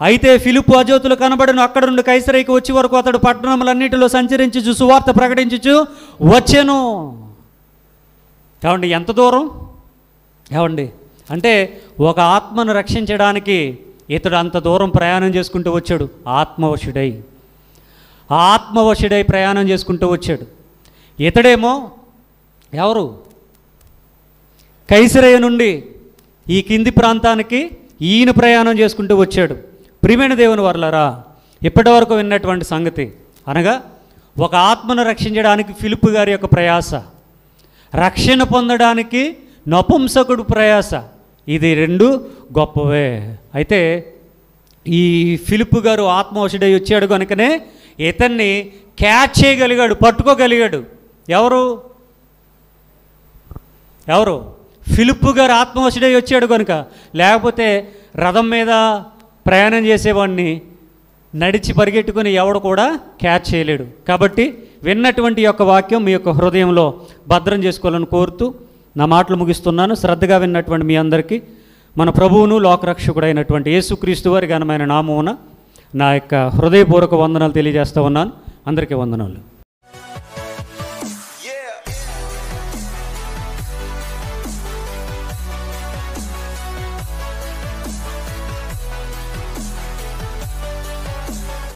అయితే ఫిలిప్పు అజోతులు కనబడను. అక్కడ నుండి కైసరయ్యకి వచ్చే వరకు అతడు పట్టణములన్నిటిలో సంచరించుచు సువార్త ప్రకటించుచు వచ్చెను. ఏమండి, ఎంత దూరం? ఏమండి, అంటే ఒక ఆత్మను రక్షించడానికి ఇతడు అంత దూరం ప్రయాణం చేసుకుంటూ వచ్చాడు. ఆత్మవశుడై ప్రయాణం చేసుకుంటూ వచ్చాడు. ఇతడేమో ఎవరు? కైసరయ్య నుండి ఈ కింది ప్రాంతానికి ఈయన ప్రయాణం చేసుకుంటూ వచ్చాడు. ప్రియమైన దేవుని వర్లారా, ఇప్పటి వరకు విన్నటువంటి సంగతి అనగా, ఒక ఆత్మను రక్షించడానికి ఫిలిప్పు గారి యొక్క ప్రయాస, రక్షణ పొందడానికి నపుంసకుడు ప్రయాస, ఇది రెండు గొప్పవే. అయితే ఈ ఫిలిప్పు గారు ఆత్మవశుడై వచ్చాడు కనుకనే ఇతన్ని క్యాచ్ చేయగలిగాడు, పట్టుకోగలిగాడు. ఎవరు? ఫిలిప్పు గారు ఆత్మవశుడై వచ్చాడు కనుక. లేకపోతే రథం మీద ప్రయాణం చేసేవాడిని నడిచి పరిగెట్టుకుని ఎవడు కూడా క్యాచ్ చేయలేడు. కాబట్టి విన్నటువంటి యొక్క వాక్యం మీ యొక్క హృదయంలో భద్రం చేసుకోవాలని కోరుతూ నా మాటలు ముగిస్తున్నాను. శ్రద్ధగా విన్నటువంటి మీ అందరికీ మన ప్రభువును లోకరక్షకుడైనటువంటి యేసుక్రీస్తు వారి ఘనమైన నామమున నా యొక్క హృదయపూర్వక వందనాలు తెలియజేస్తూ ఉన్నాను. అందరికీ వందనాలు.